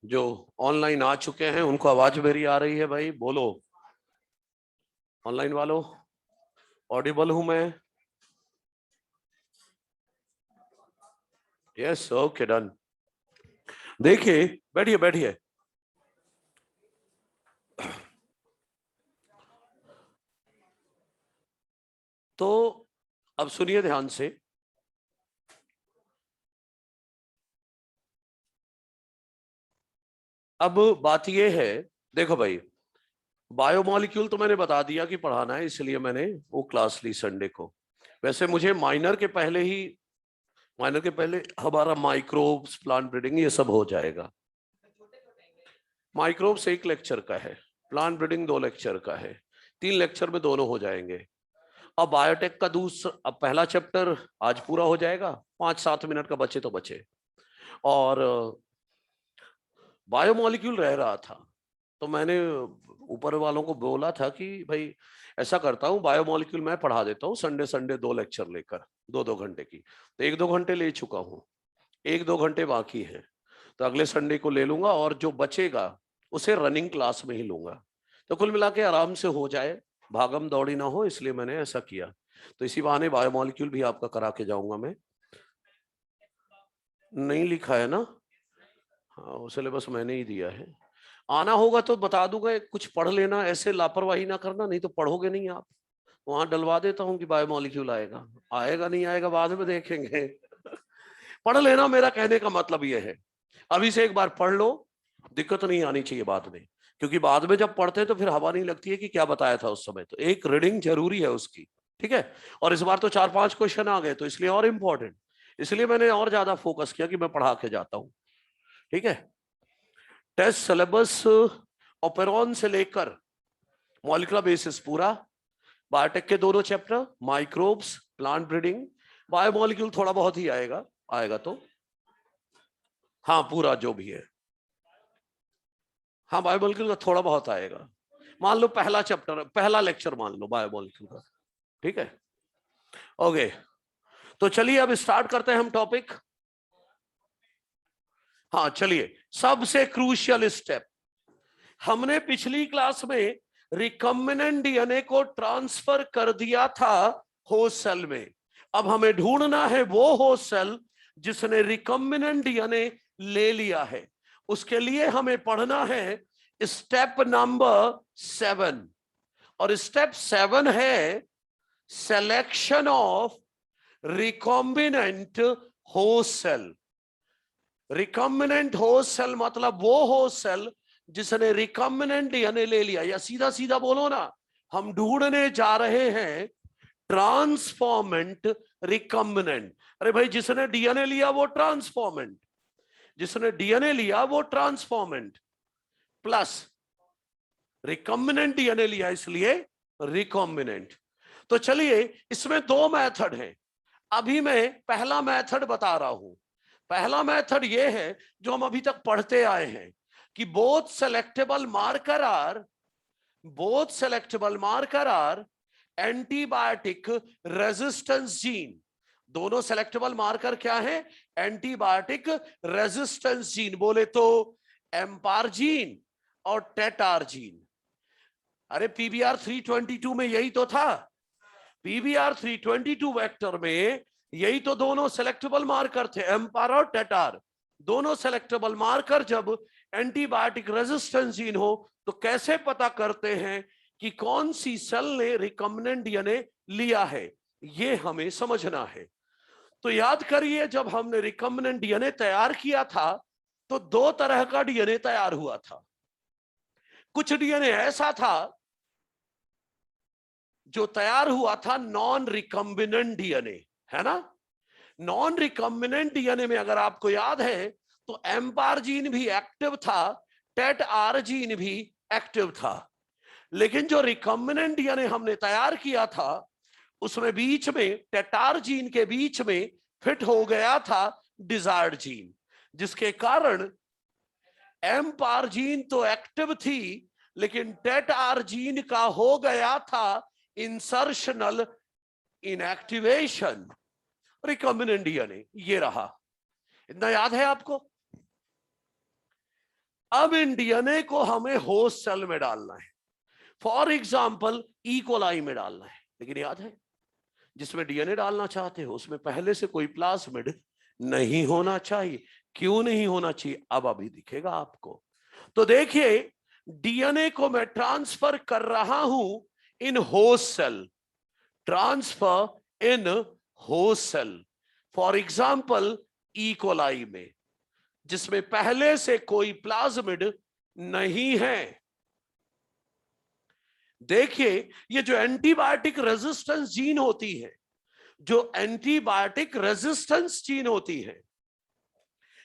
जो ऑनलाइन आ चुके हैं उनको आवाज मेरी आ रही है भाई? बोलो ऑनलाइन वालों, ऑडिबल हूं मैं? Yes, okay, done. देखिए, बैठिए बैठिए। तो अब सुनिए ध्यान से। अब बात यह है, देखो भाई, बायोमोलिक्यूल तो मैंने बता दिया कि पढ़ाना है, इसलिए मैंने वो क्लास ली संडे को। वैसे मुझे माइनर के पहले हमारा माइक्रोब्स, प्लांट ब्रीडिंग, ये सब हो जाएगा। माइक्रोब्स 1 लेक्चर का है, प्लांट ब्रीडिंग 2 लेक्चर का है, 3 लेक्चर में दोनों हो जाएंगे। अब बायोटेक का अब पहला चैप्टर आज पूरा हो जाएगा, 5-7 मिनट का बचे तो बचे। और बायोमोलिक्यूल रह रहा था, तो मैंने ऊपर वालों को बोला था कि भाई ऐसा करता हूँ, बायोमोलिक्यूल मैं पढ़ा देता हूँ संडे संडे 2 लेक्चर लेकर, 2-2 घंटे की। तो 1-2 घंटे ले चुका हूँ, 1-2 घंटे बाकी है, तो अगले संडे को ले लूंगा, और जो बचेगा उसे रनिंग क्लास में ही लूंगा। तो कुल मिला के आराम से हो जाए, भागम दौड़ी ना हो, इसलिए मैंने ऐसा किया। तो इसी बहाने बायोमोलिक्यूल भी आपका करा के जाऊंगा मैं। नहीं लिखा है ना? हाँ, सिलेबस मैंने ही दिया है। आना होगा तो बता दूंगा, कुछ पढ़ लेना, ऐसे लापरवाही ना करना, नहीं तो पढ़ोगे नहीं आप। वहां डलवा देता हूँ कि बायोमोलिक्यूल आएगा, आएगा नहीं आएगा बाद में देखेंगे। पढ़ लेना, मेरा कहने का मतलब यह है। अभी से एक बार पढ़ लो, दिक्कत नहीं आनी चाहिए बाद में, क्योंकि बाद में जब पढ़ते हैं तो फिर हवा नहीं लगती है कि क्या बताया था उस समय। तो एक रीडिंग जरूरी है उसकी, ठीक है? और इस बार तो 4-5 क्वेश्चन आ गए, तो इसलिए और इंपॉर्टेंट, इसलिए मैंने और ज्यादा फोकस किया कि मैं पढ़ा के जाता हूं, ठीक है? टेस्ट सिलेबस ओपेरॉन से लेकर मॉलिक्यूलर बेसिस पूरा, बायोटेक के दोनों chapter, microbes, plant breeding, biomolecule थोड़ा बहुत ही आएगा, आएगा तो हाँ पूरा जो भी है। हाँ, बायोमोलिक्यूल का थोड़ा बहुत आएगा, मान लो पहला चैप्टर, पहला लेक्चर मान लो बायोमोलिक्यूल का, ठीक है? ओके, तो चलिए अब स्टार्ट करते हैं हम टॉपिक। हाँ चलिए, सबसे क्रूशियल स्टेप, हमने पिछली क्लास में रिकम्बिनेंट डीएनए को ट्रांसफर कर दिया था होस्ट सेल में। अब हमें ढूंढना है वो होस्ट सेल जिसने रिकम्बिनेंट डीएनए ले लिया है। उसके लिए हमें पढ़ना है स्टेप नंबर 7, और स्टेप 7 है selection of recombinant host cell. Recombinant host cell मतलब वो होस्ट सेल जिसने रिकॉम्बिनेंट डीएनए ले लिया, या सीधा सीधा बोलो ना, हम ढूंढने जा रहे हैं ट्रांसफॉर्मेंट रिकॉम्बिनेंट। अरे भाई, जिसने डीएनए लिया वो ट्रांसफॉर्मेंट, जिसने डीएनए लिया वो ट्रांसफॉर्मेंट, प्लस रिकॉम्बिनेंट डीएनए लिया इसलिए रिकॉम्बिनेंट। तो चलिए, इसमें 2 मेथड हैं। अभी मैं पहला मेथड बता रहा हूं। पहला मेथड यह है जो हम अभी तक पढ़ते आए हैं कि both selectable marker are antibiotic resistance gene. दोनों सेलेक्टेबल मार्कर क्या है? Antibiotic resistance gene. बोले तो एम्पार जीन और टेटार जीन। अरे पीबीआर 322 में यही तो था, पीबीआर 322 वेक्टर में यही तो दोनों सेलेक्टेबल मार्कर थे, एम्पार और टेटार। दोनों सेलेक्टेबल मार्कर जब एंटीबायोटिक रेजिस्टेंस जीन हो, तो कैसे पता करते हैं कि कौन सी सेल ने रिकॉम्बिनेंट डीएनए लिया है? ये हमें समझना है। तो याद करिए, जब हमने रिकॉम्बिनेंट डीएनए तैयार किया था तो 2 तरह का डीएनए तैयार हुआ था। कुछ डीएनए ऐसा था जो तैयार हुआ था नॉन रिकॉम्बिनेंट डीएनए, है ना? नॉन रिकॉम्बिनेंट डीएनए में अगर आपको याद है तो एम्पार जीन भी एक्टिव था, टेट आर जीन भी एक्टिव था। लेकिन जो रिकॉम्बिनेंट डीएनए हमने तैयार किया था उसमें बीच में टेटार जीन के बीच में फिट हो गया था डिजायर्ड जीन, जिसके कारण एम्पार जीन तो एक्टिव थी लेकिन टेटार जीन का हो गया था इंसर्शनल इनएक्टिवेशन। रिकॉम्बिनेंट डीएनए ये रहा, इतना याद है आपको। अब इन डीएनए को हमें होस्ट सेल में डालना है, फॉर एग्जाम्पल ई कोलाई में डालना है। लेकिन याद है जिसमें डीएनए डालना चाहते हो उसमें पहले से कोई प्लाज्मिड नहीं होना चाहिए। क्यों नहीं होना चाहिए अब अभी दिखेगा आपको। तो देखिए डीएनए को मैं ट्रांसफर कर रहा हूं in host cell, transfer in host cell, for example E coli में जिसमें पहले से कोई प्लाज्मिड नहीं है। देखिए ये जो एंटीबायोटिक रेजिस्टेंस जीन होती है, जो एंटीबायोटिक रेजिस्टेंस जीन होती है,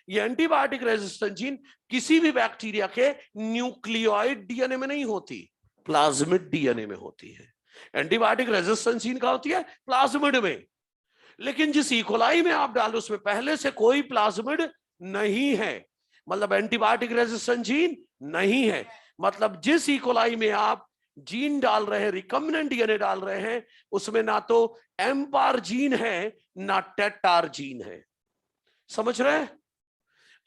ये एंटीबायोटिक रेजिस्टेंस जीन किसी भी बैक्टीरिया के न्यूक्लियोइड डीएनए में नहीं होती, प्लाज्मिड डीएनए में होती है। एंटीबायोटिक रेजिस्टेंस जीन कहां होती है? प्लाज्मिड में। लेकिन जिस ई कोलाई में आप डालो उसमें पहले से कोई प्लाज्मिड नहीं है, मतलब एंटीबायोटिक रेजिस्टेंस जीन नहीं है। मतलब जिस ई कोलाई में आप जीन डाल रहे हैं, रिकॉम्बिनेंट डीएनए डाल रहे हैं, उसमें ना तो एम्पार जीन है ना टेटार जीन है। समझ रहे हैं?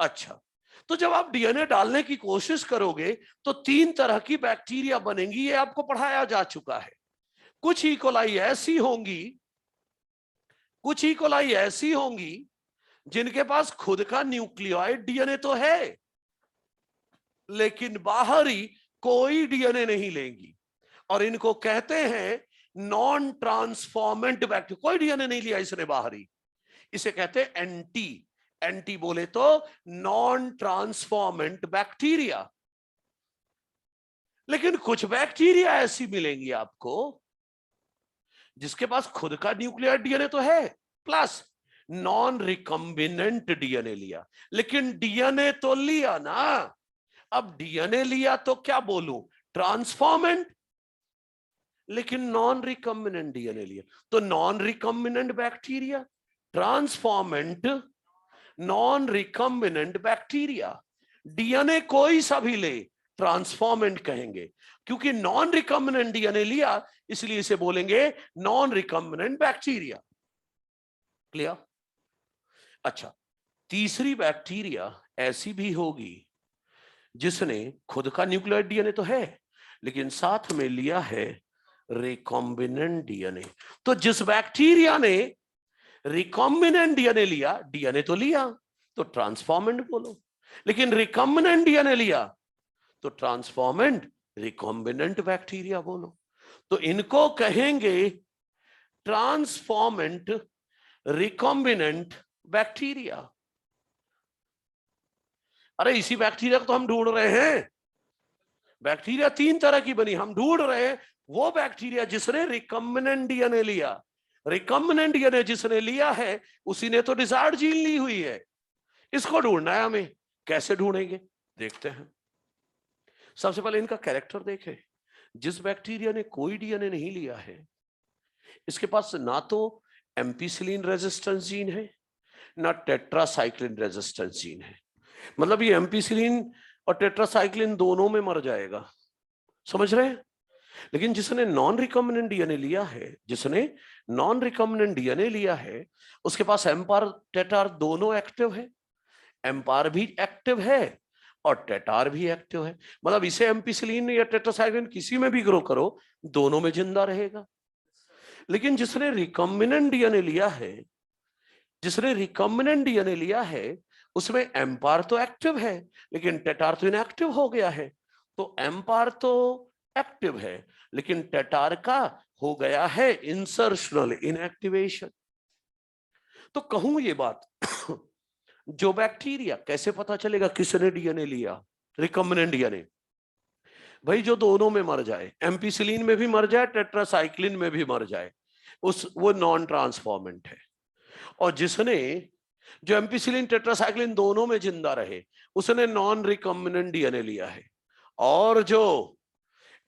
अच्छा, तो जब आप डीएनए डालने की कोशिश करोगे तो 3 तरह की बैक्टीरिया बनेंगी, ये आपको पढ़ाया जा चुका है। कुछ ई कोलाई ऐसी होंगी, कुछ ई कोलाई ऐसी होंगी जिनके पास खुद का न्यूक्लियोइड डीएनए तो है लेकिन बाहरी कोई डीएनए नहीं लेंगी, और इनको कहते हैं नॉन ट्रांसफॉर्मेंट बैक्टीरिया। कोई डीएनए नहीं लिया इसने बाहरी, इसे कहते हैं एंटी। एंटी बोले तो नॉन ट्रांसफॉर्मेंट बैक्टीरिया। लेकिन कुछ बैक्टीरिया ऐसी मिलेंगी आपको जिसके पास खुद का न्यूक्लियर डीएनए तो है प्लस नॉन रिकॉम्बिनेंट डीएनए लिया, लेकिन डीएनए तो लिया ना। अब डीएनए लिया तो क्या बोलूं, ट्रांसफॉर्मेंट, लेकिन नॉन रिकॉम्बिनेंट डीएनए लिया तो non recombinant bacteria, transformant, non recombinant bacteria. DNA कोई सा भी ले ट्रांसफॉर्मेंट कहेंगे, क्योंकि नॉन रिकॉम्बिनेंट डीएनए लिया इसलिए इसे बोलेंगे नॉन रिकॉम्बिनेंट बैक्टीरिया। क्लियर? अच्छा, तीसरी बैक्टीरिया ऐसी भी होगी जिसने खुद का न्यूक्लियर डीएनए तो है लेकिन साथ में लिया है रिकॉम्बिनेंट डीएनए। तो जिस बैक्टीरिया ने रिकॉम्बिनेंट डीएनए लिया, डीएनए तो लिया तो ट्रांसफॉर्मेंट बोलो, लेकिन रिकॉम्बिनेंट डीएनए लिया तो ट्रांसफॉर्मेंट रिकॉम्बिनेंट बैक्टीरिया बोलो। तो इनको कहेंगे ट्रांसफॉर्मेंट रिकॉम्बिनेंट बैक्टीरिया। अरे इसी बैक्टीरिया को तो हम ढूंढ रहे हैं। बैक्टीरिया 3 तरह की बनी, हम ढूंढ रहे हैं वो बैक्टीरिया जिसने रिकॉम्बिनेंट डीएनए लिया। रिकॉम्बिनेंट डीएनए जिसने लिया है उसी ने तो डिजायर्ड जीन ली हुई है, इसको ढूंढना है हमें। कैसे ढूंढेंगे देखते हैं। सबसे पहले इनका कैरेक्टर देखें। जिस बैक्टीरिया ने कोई डीएनए नहीं लिया है, इसके पास ना तो एम्पिसिलिन रेजिस्टेंस जीन है ना टेट्रासाइक्लिन रेजिस्टेंस जीन है। मतलब ये एम्पिसिलिन और टेट्रासाइक्लिन दोनों में मर जाएगा, समझ रहे हैं? लेकिन जिसने नॉन रिकॉम्बिनेंट डीएनए लिया है, जिसने नॉन रिकॉम्बिनेंट डीएनए लिया है, उसके पास एम्पार टेटार दोनों एक्टिव है। एम्पार भी एक्टिव है और टेटार भी एक्टिव है। मतलब इसे एम्पिसिलिन या टेट्रासाइक्लिन किसी में भी ग्रो करो, दोनों में जिंदा रहेगा। लेकिन जिसने रिकॉम्बिनेंट डीएनए लिया है, जिसने रिकॉम्बिनेंट डीएनए लिया है, उसमें एम्पार तो एक्टिव है लेकिन टेटार तो इनएक्टिव हो गया है। तो एम्पार तो एक्टिव है लेकिन टेटार का हो गया है इंसर्शनल इनएक्टिवेशन। तो कहूं ये बात जो बैक्टीरिया, कैसे पता चलेगा किसने डीएनए लिया? रिकॉम्बिनेंट डीएनए भाई जो दोनों में मर जाए, एम्पिसिलिन में भी मर जाए, टेट्रासाइक्लिन में भी मर जाए, वो नॉन ट्रांसफॉर्मेंट है। और जिसने जो एम्पिसिलिन टेट्रासाइक्लिन दोनों में जिंदा रहे, उसने नॉन रिकॉम्बिनेंट डीएनए लिया है। और जो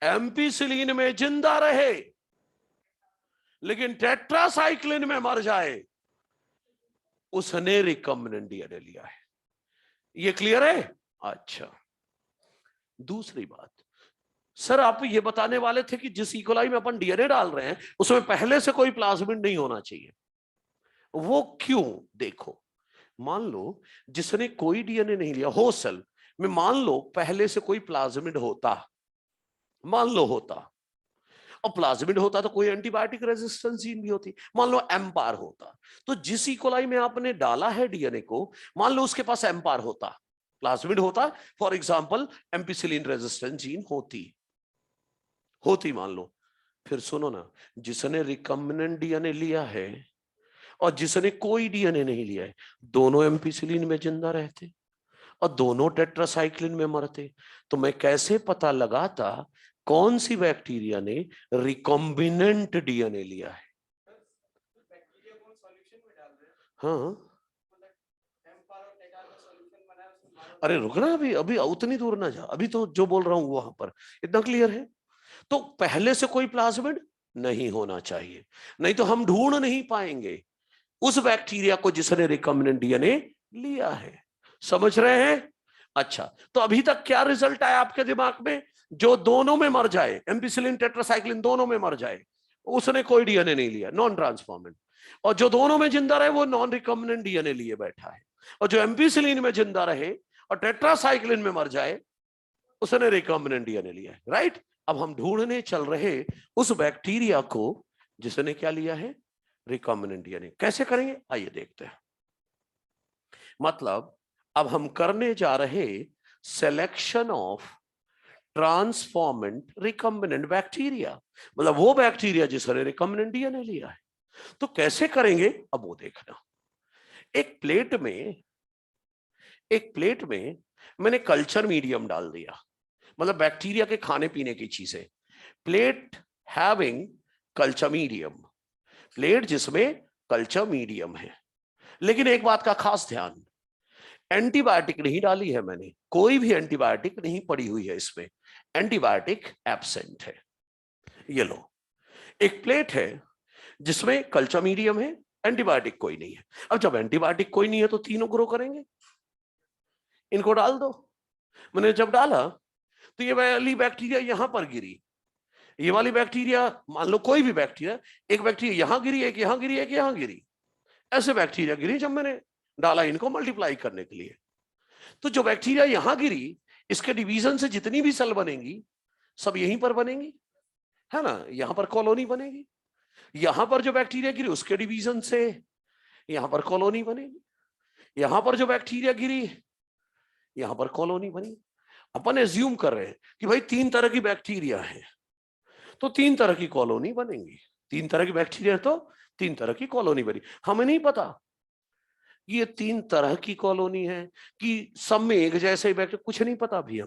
एम्पिसिलिन में जिंदा रहे लेकिन टेट्रासाइक्लिन में मर जाए, उसने रिकम्बिनेंट डीएनए लिया है। ये क्लियर है? अच्छा, दूसरी बात, सर आप ये बताने वाले थे कि जिस इकोलाई में अपन डीएनए डाल रहे हैं उसमें पहले से कोई प्लाज्मिड नहीं होना चाहिए, वो क्यों? देखो, मान लो जिसने कोई डीएनए नहीं लिया, हो सेल में मान लो पहले से कोई प्लाज्मिड होता, मान लो होता, और प्लाज्मिड होता तो कोई एंटीबायोटिक रेजिस्टेंस जीन भी होती, मान लो एम्पार होता, तो जिस इकोलाई में आपने डाला है डीएनए को, मान लो उसके पास एम्पार होता, प्लाज्मिड होता, for example ampicillin resistance gene होती मान लो, फिर सुनो ना, जिसने रिकम्बिनेंट डीएनए लिया है और जिसने कोई डीएनए नहीं लिया है, दोनों एम्पिसिलिन में जिंदा रहते और दोनों टेट्रासाइक्लिन में मरते, तो मैं कैसे पता लगाता कौन सी बैक्टीरिया ने रिकॉम्बिनेंट डीएनए लिया है? हाँ, अरे रुकना, अभी अभी उतनी दूर ना जा, अभी तो जो बोल रहा हूं वहां पर इतना क्लियर है। तो पहले से कोई प्लाज्मिड नहीं होना चाहिए, नहीं तो हम ढूंढ नहीं पाएंगे उस बैक्टीरिया को जिसने रिकम्बिनेंट डीएनए लिया है। समझ रहे हैं? अच्छा, तो अभी तक क्या रिजल्ट आया आपके दिमाग में? जो दोनों में मर जाए, एम्पिसिलिन टेट्रासाइक्लिन दोनों में मर जाए, उसने कोई डीएनए नहीं लिया, नॉन ट्रांसफॉर्मेंट। और जो दोनों में जिंदा रहे वो नॉन रिकम्बिनेंट डीएनए लिए बैठा है। और जो एम्पिसिलिन में जिंदा रहे और टेट्रासाइक्लिन में मर जाए, उसने रिकम्बिनेंट डीएनए लिया है। राइट? अब हम ढूंढने चल रहे उस बैक्टीरिया को जिसने क्या लिया है, रिकम्बिनेंट डीएनए। कैसे करेंगे आइए देखते हैं। मतलब अब हम करने जा रहे selection of transformant recombinant bacteria, मतलब वो बैक्टीरिया जिसने रिकम्बिनेंट डीएनए लिया है। तो कैसे करेंगे अब वो देखना। एक प्लेट में मैंने कल्चर मीडियम डाल दिया, मतलब बैक्टीरिया के खाने पीने की चीजें। Plate having culture medium, plate जिसमें कल्चर मीडियम है। लेकिन एक बात का खास ध्यान, एंटीबायोटिक नहीं डाली है मैंने, कोई भी एंटीबायोटिक नहीं पड़ी हुई है इसमें, एंटीबायोटिक एब्सेंट है। ये लो, एक प्लेट है जिसमें कल्चर मीडियम है, एंटीबायोटिक कोई नहीं है। अब जब एंटीबायोटिक कोई नहीं है तो तीनों ग्रो करेंगे, इनको डाल दो। मैंने जब डाला तो ये वाली बैक्टीरिया यहां पर गिरी, ये वाली बैक्टीरिया, मान लो कोई भी बैक्टीरिया, एक बैक्टीरिया यहां गिरी, एक यहां गिरी, एक यहां गिरी, ऐसे बैक्टीरिया गिरी जब मैंने डाला इनको मल्टीप्लाई करने के लिए। तो जो बैक्टीरिया यहां गिरी, इसके डिवीजन से जितनी भी सेल बनेंगी सब यहीं पर बनेंगी, है ना? यहां पर कॉलोनी बनेगी। यहां पर जो बैक्टीरिया गिरी उसके डिवीजन से यहां पर कॉलोनी बनेगी। यहां पर जो बैक्टीरिया गिरी यहां पर कॉलोनी बनी। अपन एज्यूम कर रहे हैं कि भाई 3 तरह की बैक्टीरिया है तो 3 तरह की कॉलोनी बनेंगी। 3 तरह की बैक्टीरिया तो 3 तरह की कॉलोनी बनी। हमें नहीं पता ये 3 तरह की कॉलोनी है कि सब में एक जैसे ही बैक्टीरिया, कुछ नहीं पता अभी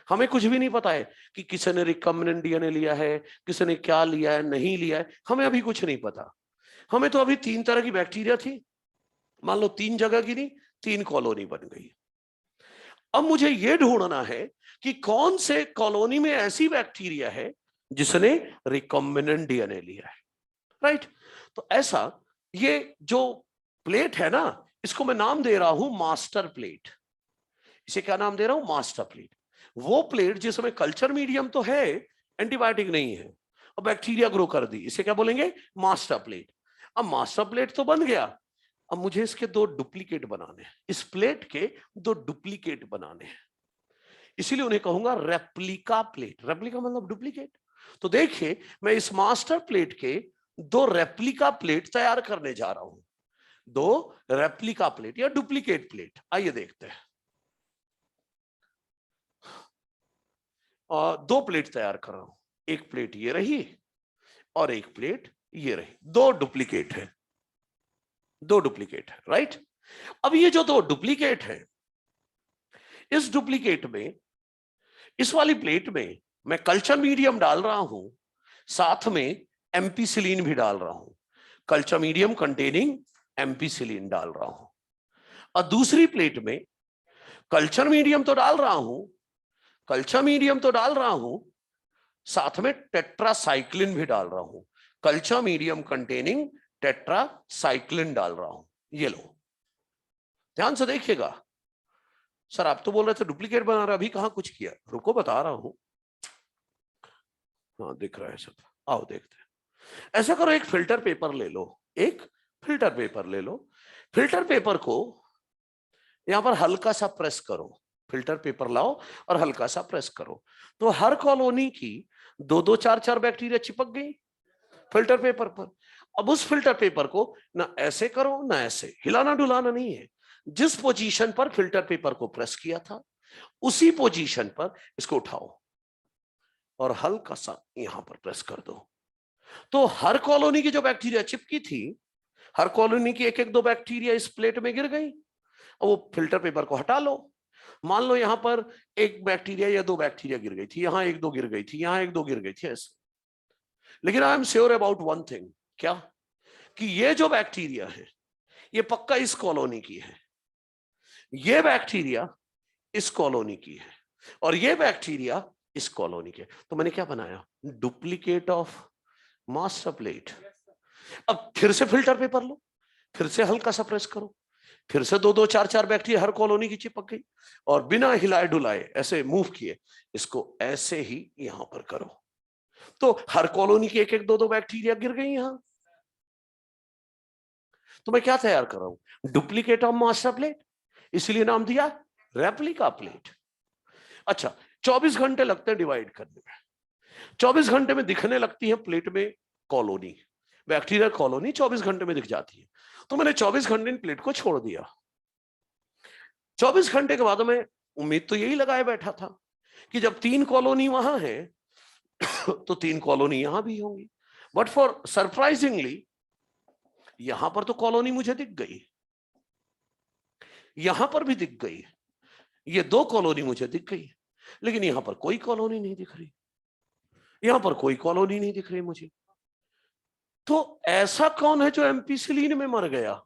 हमें कुछ भी नहीं पता है कि किसी ने रिकम्बिनेंट डीएनए लिया है, किसी ने क्या लिया है, नहीं लिया है, हमें अभी कुछ नहीं पता। हमें तो अभी 3 तरह की बैक्टीरिया थी, मान लो 3 जगह गिरी, 3 कॉलोनी बन गई। अब मुझे यह ढूंढना है कि कौन से कॉलोनी में ऐसी बैक्टीरिया है जिसने रिकम्बिनेंट डीएनए लिया है। राइट? तो ऐसा ये जो प्लेट है ना, इसको मैं नाम दे रहा हूं मास्टर प्लेट। इसे क्या नाम दे रहा हूं? Master plate. वो प्लेट जिसमें कल्चर मीडियम तो है, एंटीबायोटिक नहीं है, और बैक्टीरिया ग्रो कर दी, इसे क्या बोलेंगे? Master plate. अब मास्टर प्लेट तो बन गया, अब मुझे इसके 2 डुप्लीकेट बनाने हैं, इस प्लेट के 2 डुप्लीकेट बनाने हैं, इसीलिए उन्हें कहूंगा रेप्लिका प्लेट। रेप्लिका मतलब डुप्लीकेट। तो देखिए, मैं इस मास्टर प्लेट के 2 रेप्लिका प्लेट तैयार करने जा रहा हूं, 2 रेप्लिका प्लेट या डुप्लीकेट प्लेट। आइए देखते हैं। और 2 प्लेट तैयार कर रहा हूं, एक प्लेट ये रही और एक प्लेट ये रही, 2 डुप्लीकेट है, 2 डुप्लीकेट है। राइट? अब ये जो 2 डुप्लीकेट है, इस डुप्लीकेट में, इस वाली प्लेट में मैं कल्चर मीडियम डाल रहा हूं, साथ में एम्पिसिलिन भी डाल रहा हूं, कल्चर मीडियम कंटेनिंग एम्पिसिलिन डाल रहा हूं। और दूसरी प्लेट में कल्चर मीडियम तो डाल रहा हूं, साथ में टेट्रासाइक्लिन भी डाल रहा हूं, कल्चर मीडियम कंटेनिंग टेट्रासाइक्लिन डाल रहा हूं। ये लो, ध्यान से देखिएगा। सर आप तो बोल रहे थे डुप्लीकेट बना रहा, अभी कहां कुछ किया, रुको बता रहा हूं। हाँ दिख रहा है सब, आओ देखते हैं। ऐसा करो, एक फिल्टर पेपर ले लो, एक फिल्टर पेपर ले लो। फिल्टर पेपर को यहां पर हल्का सा प्रेस करो, फिल्टर पेपर लाओ और हल्का सा प्रेस करो, तो हर कॉलोनी की 2-2, 4-4 बैक्टीरिया चिपक गई फिल्टर पेपर पर। अब उस फिल्टर पेपर को ना ऐसे करो ना ऐसे, हिलाना डुलाना नहीं है, जिस पोजीशन पर फिल्टर पेपर को प्रेस किया था उसी पोजीशन पर इसको उठाओ और हल्का सा यहां पर प्रेस कर दो। तो हर कॉलोनी की जो बैक्टीरिया चिपकी थी, हर कॉलोनी की 1-1-2 बैक्टीरिया इस प्लेट में गिर गई। अब वो फिल्टर पेपर को हटा लो, मान लो यहां पर 1 बैक्टीरिया या 2 बैक्टीरिया गिर गई थी, यहां 1-2 गिर गई थी, यहां 1-2 गिर गई थी ऐसे। लेकिन I am sure about one thing, क्या, कि ये जो बैक्टीरिया है ये पक्का इस कॉलोनी की है, ये बैक्टीरिया इस कॉलोनी की है और ये बैक्टीरिया इस कॉलोनी के। तो मैंने क्या बनाया, डुप्लीकेट ऑफ मास्टर प्लेट। अब फिर से फिल्टर पेपर लो, फिर से हल्का सा प्रेस करो, फिर से 2-2, 4-4 बैक्टीरिया हर कॉलोनी की चिपक गई और बिना हिलाए डुलाए ऐसे मूव किए इसको ऐसे ही यहां पर करो, तो हर कॉलोनी की 1-1, 2-2 बैक्टीरिया गिर गई यहां। तो मैं क्या तैयार कर रहा हूं, डुप्लीकेट ऑफ मास्टर प्लेट, इसलिए नाम दिया रेप्लिका प्लेट। अच्छा, 24 घंटे लगते हैं डिवाइड करने में, 24 घंटे में दिखने लगती है प्लेट में कॉलोनी, बैक्टीरिया कॉलोनी 24 घंटे में दिख जाती है। तो मैंने 24 घंटे इन प्लेट को छोड़ दिया। 24 घंटे के बाद मैं उम्मीद तो यही लगाए बैठा था कि जब 3 कॉलोनी वहां है तो 3 कॉलोनी यहां भी होंगी, बट फॉर सरप्राइजिंगली यहां पर तो कॉलोनी मुझे दिख गई, यहां पर भी दिख गई, ये 2 कॉलोनी मुझे दिख गई, लेकिन यहां पर कोई कॉलोनी नहीं दिख रही, यहां पर कोई कॉलोनी नहीं दिख रही मुझे। तो ऐसा कौन है जो एम्पिसिलिन में मर गया,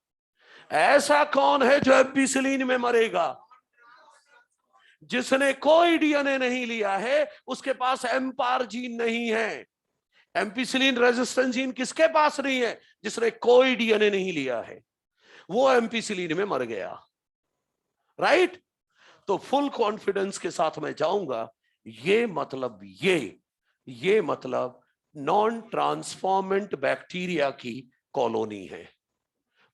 ऐसा कौन है जो एम्पिसिलिन में मरेगा, जिसने कोई डीएनए नहीं लिया है, उसके पास एम्पार जीन नहीं है। एम्पिसिलिन रेजिस्टेंस जीन किसके पास नहीं है, जिसने कोई डीएनए नहीं लिया है, वो एम्पिसिलिन में मर गया, राइट। तो फुल कॉन्फिडेंस के साथ मैं जाऊंगा, ये मतलब ये मतलब नॉन ट्रांसफॉर्मेंट बैक्टीरिया की कॉलोनी है,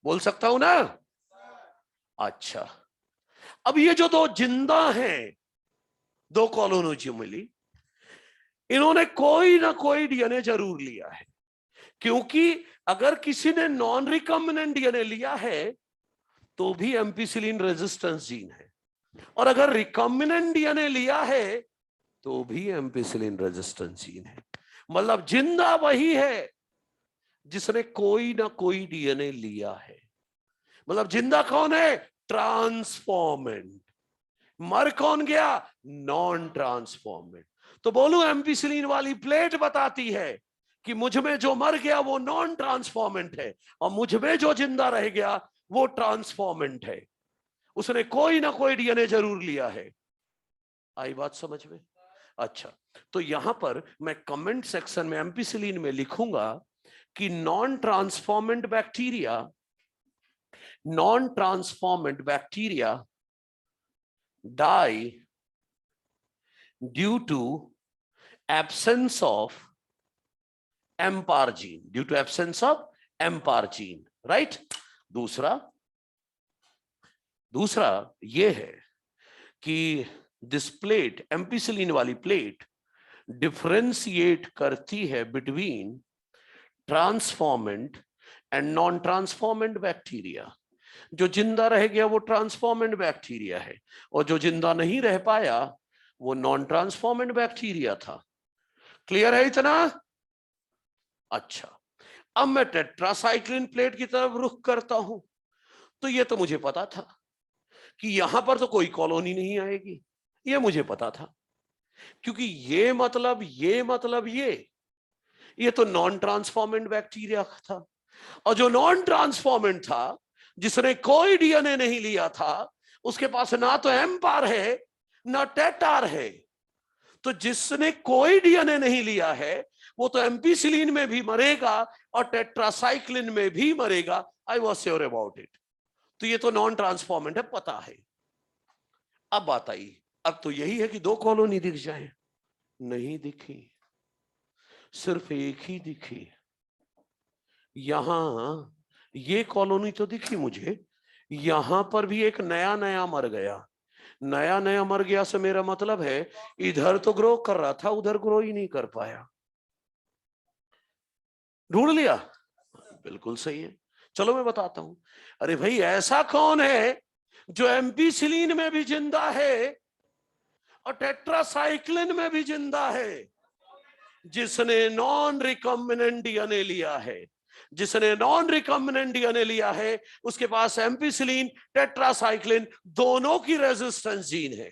बोल सकता हूं ना। अच्छा, अब ये जो 2 जिंदा हैं, 2 कॉलोनी मिली, इन्होंने कोई ना कोई डीएनए जरूर लिया है, क्योंकि अगर किसी ने नॉन रिकम्बिनेंट डीएनए लिया है तो भी एम्पिसिलिन रेजिस्टेंस जीन है, और अगर रिकम्बिनेंट डीएनए लिया है तो भी एम्पिसिलिन रेजिस्टेंस जीन है। मतलब जिंदा वही है जिसने कोई ना कोई डीएनए लिया है। मतलब जिंदा कौन है, ट्रांसफॉर्मेंट। मर कौन गया, नॉन ट्रांसफॉर्मेंट। तो बोलूं एम्पिसिलिन वाली प्लेट बताती है कि मुझ में जो मर गया वो नॉन ट्रांसफॉर्मेंट है और मुझ में जो जिंदा रह गया वो ट्रांसफॉर्मेंट है, उसने कोई ना कोई डीएनए जरूर लिया है। आई बात समझ में। अच्छा, तो यहां पर मैं कमेंट सेक्शन में एम्पिसिलिन में लिखूंगा कि non transformant bacteria die due to absence of MPAR gene, right? दूसरा ये है कि दिस प्लेट, एम्पिसिलिन वाली प्लेट डिफरेंशिएट करती है between transformant and non transformant bacteria. जो जिंदा रह गया वो ट्रांसफॉर्मेंट बैक्टीरिया है और जो जिंदा नहीं रह पाया वो नॉन ट्रांसफॉर्मेंट बैक्टीरिया था। क्लियर है इतना? अच्छा, अब मैं टेट्रासाइक्लिन प्लेट की तरफ रुख करता हूं। तो ये तो मुझे पता था कि यहां पर तो कोई कॉलोनी नहीं आएगी, ये मुझे पता था, क्योंकि ये तो नॉन ट्रांसफॉर्मेंट बैक्टीरिया था, और जो नॉन ट्रांसफॉर्मेंट था, जिसने कोई डीएनए नहीं लिया था, उसके पास ना तो एम्पार है ना टेटार है। तो जिसने कोई डीएनए नहीं लिया है वो तो एम्पिसिलिन में भी मरेगा और टेट्रासाइक्लिन में भी मरेगा। I was sure about it. तो ये तो नॉन ट्रांसफॉर्मेंट है, पता है। अब बात आई, अब तो यही है कि 2 कॉलोनी दिख जाए, नहीं दिखी, सिर्फ एक ही दिखी। यहां ये कॉलोनी तो दिखी मुझे, यहां पर भी एक नया नया मर गया। नया नया मर गया से मेरा मतलब है इधर तो ग्रो कर रहा था, उधर ग्रो ही नहीं कर पाया। ढूंढ लिया? बिल्कुल सही है। चलो मैं बताता हूं। अरे भाई, ऐसा कौन है जो एम्पिसिलिन में भी जिंदा है और टेट्रासाइक्लिन में भी जिंदा है? जिसने नॉन रिकॉम्बिनेंट डीएनए लिया है। जिसने नॉन रिकॉम्बिनेंट डीएनए लिया है उसके पास एम्पिसिलिन टेट्रासाइक्लिन दोनों की रेजिस्टेंस जीन है।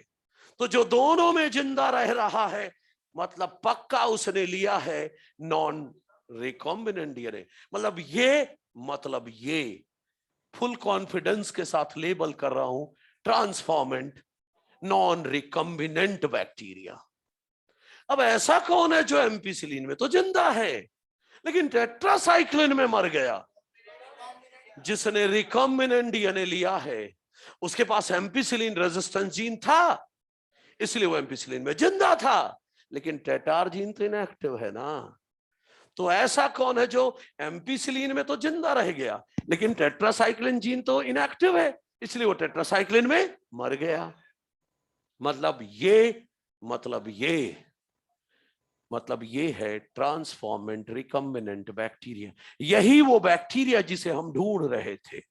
तो जो दोनों में जिंदा रह रहा है मतलब पक्का उसने लिया है नॉन रिकॉम्बिनेंट डीएनए। मतलब ये फुल कॉन्फिडेंस के साथ लेबल कर रहा हूं, ट्रांसफॉर्मेंट नॉन रिकॉम्बिनेंट बैक्टीरिया। अब ऐसा कौन है जो एम्पिसिलिन में तो जिंदा है लेकिन टेट्रासाइक्लिन में मर गया? जिसने रिकॉम्बिनेंट डीएनए लिया है उसके पास एम्पिसिलिन रेजिस्टेंस जीन था, इसलिए वो एम्पिसिलिन में जिंदा था, लेकिन टेटार जीन तो इनएक्टिव है ना। तो ऐसा कौन है जो एम्पिसिलिन में तो जिंदा रह गया लेकिन टेट्रासाइक्लिन जीन तो इनएक्टिव है, इसलिए वो टेट्रासाइक्लिन में मर गया? मतलब ये है ट्रांसफॉर्मेंट रिकॉम्बिनेंट बैक्टीरिया। यही वो बैक्टीरिया जिसे हम ढूंढ रहे थे,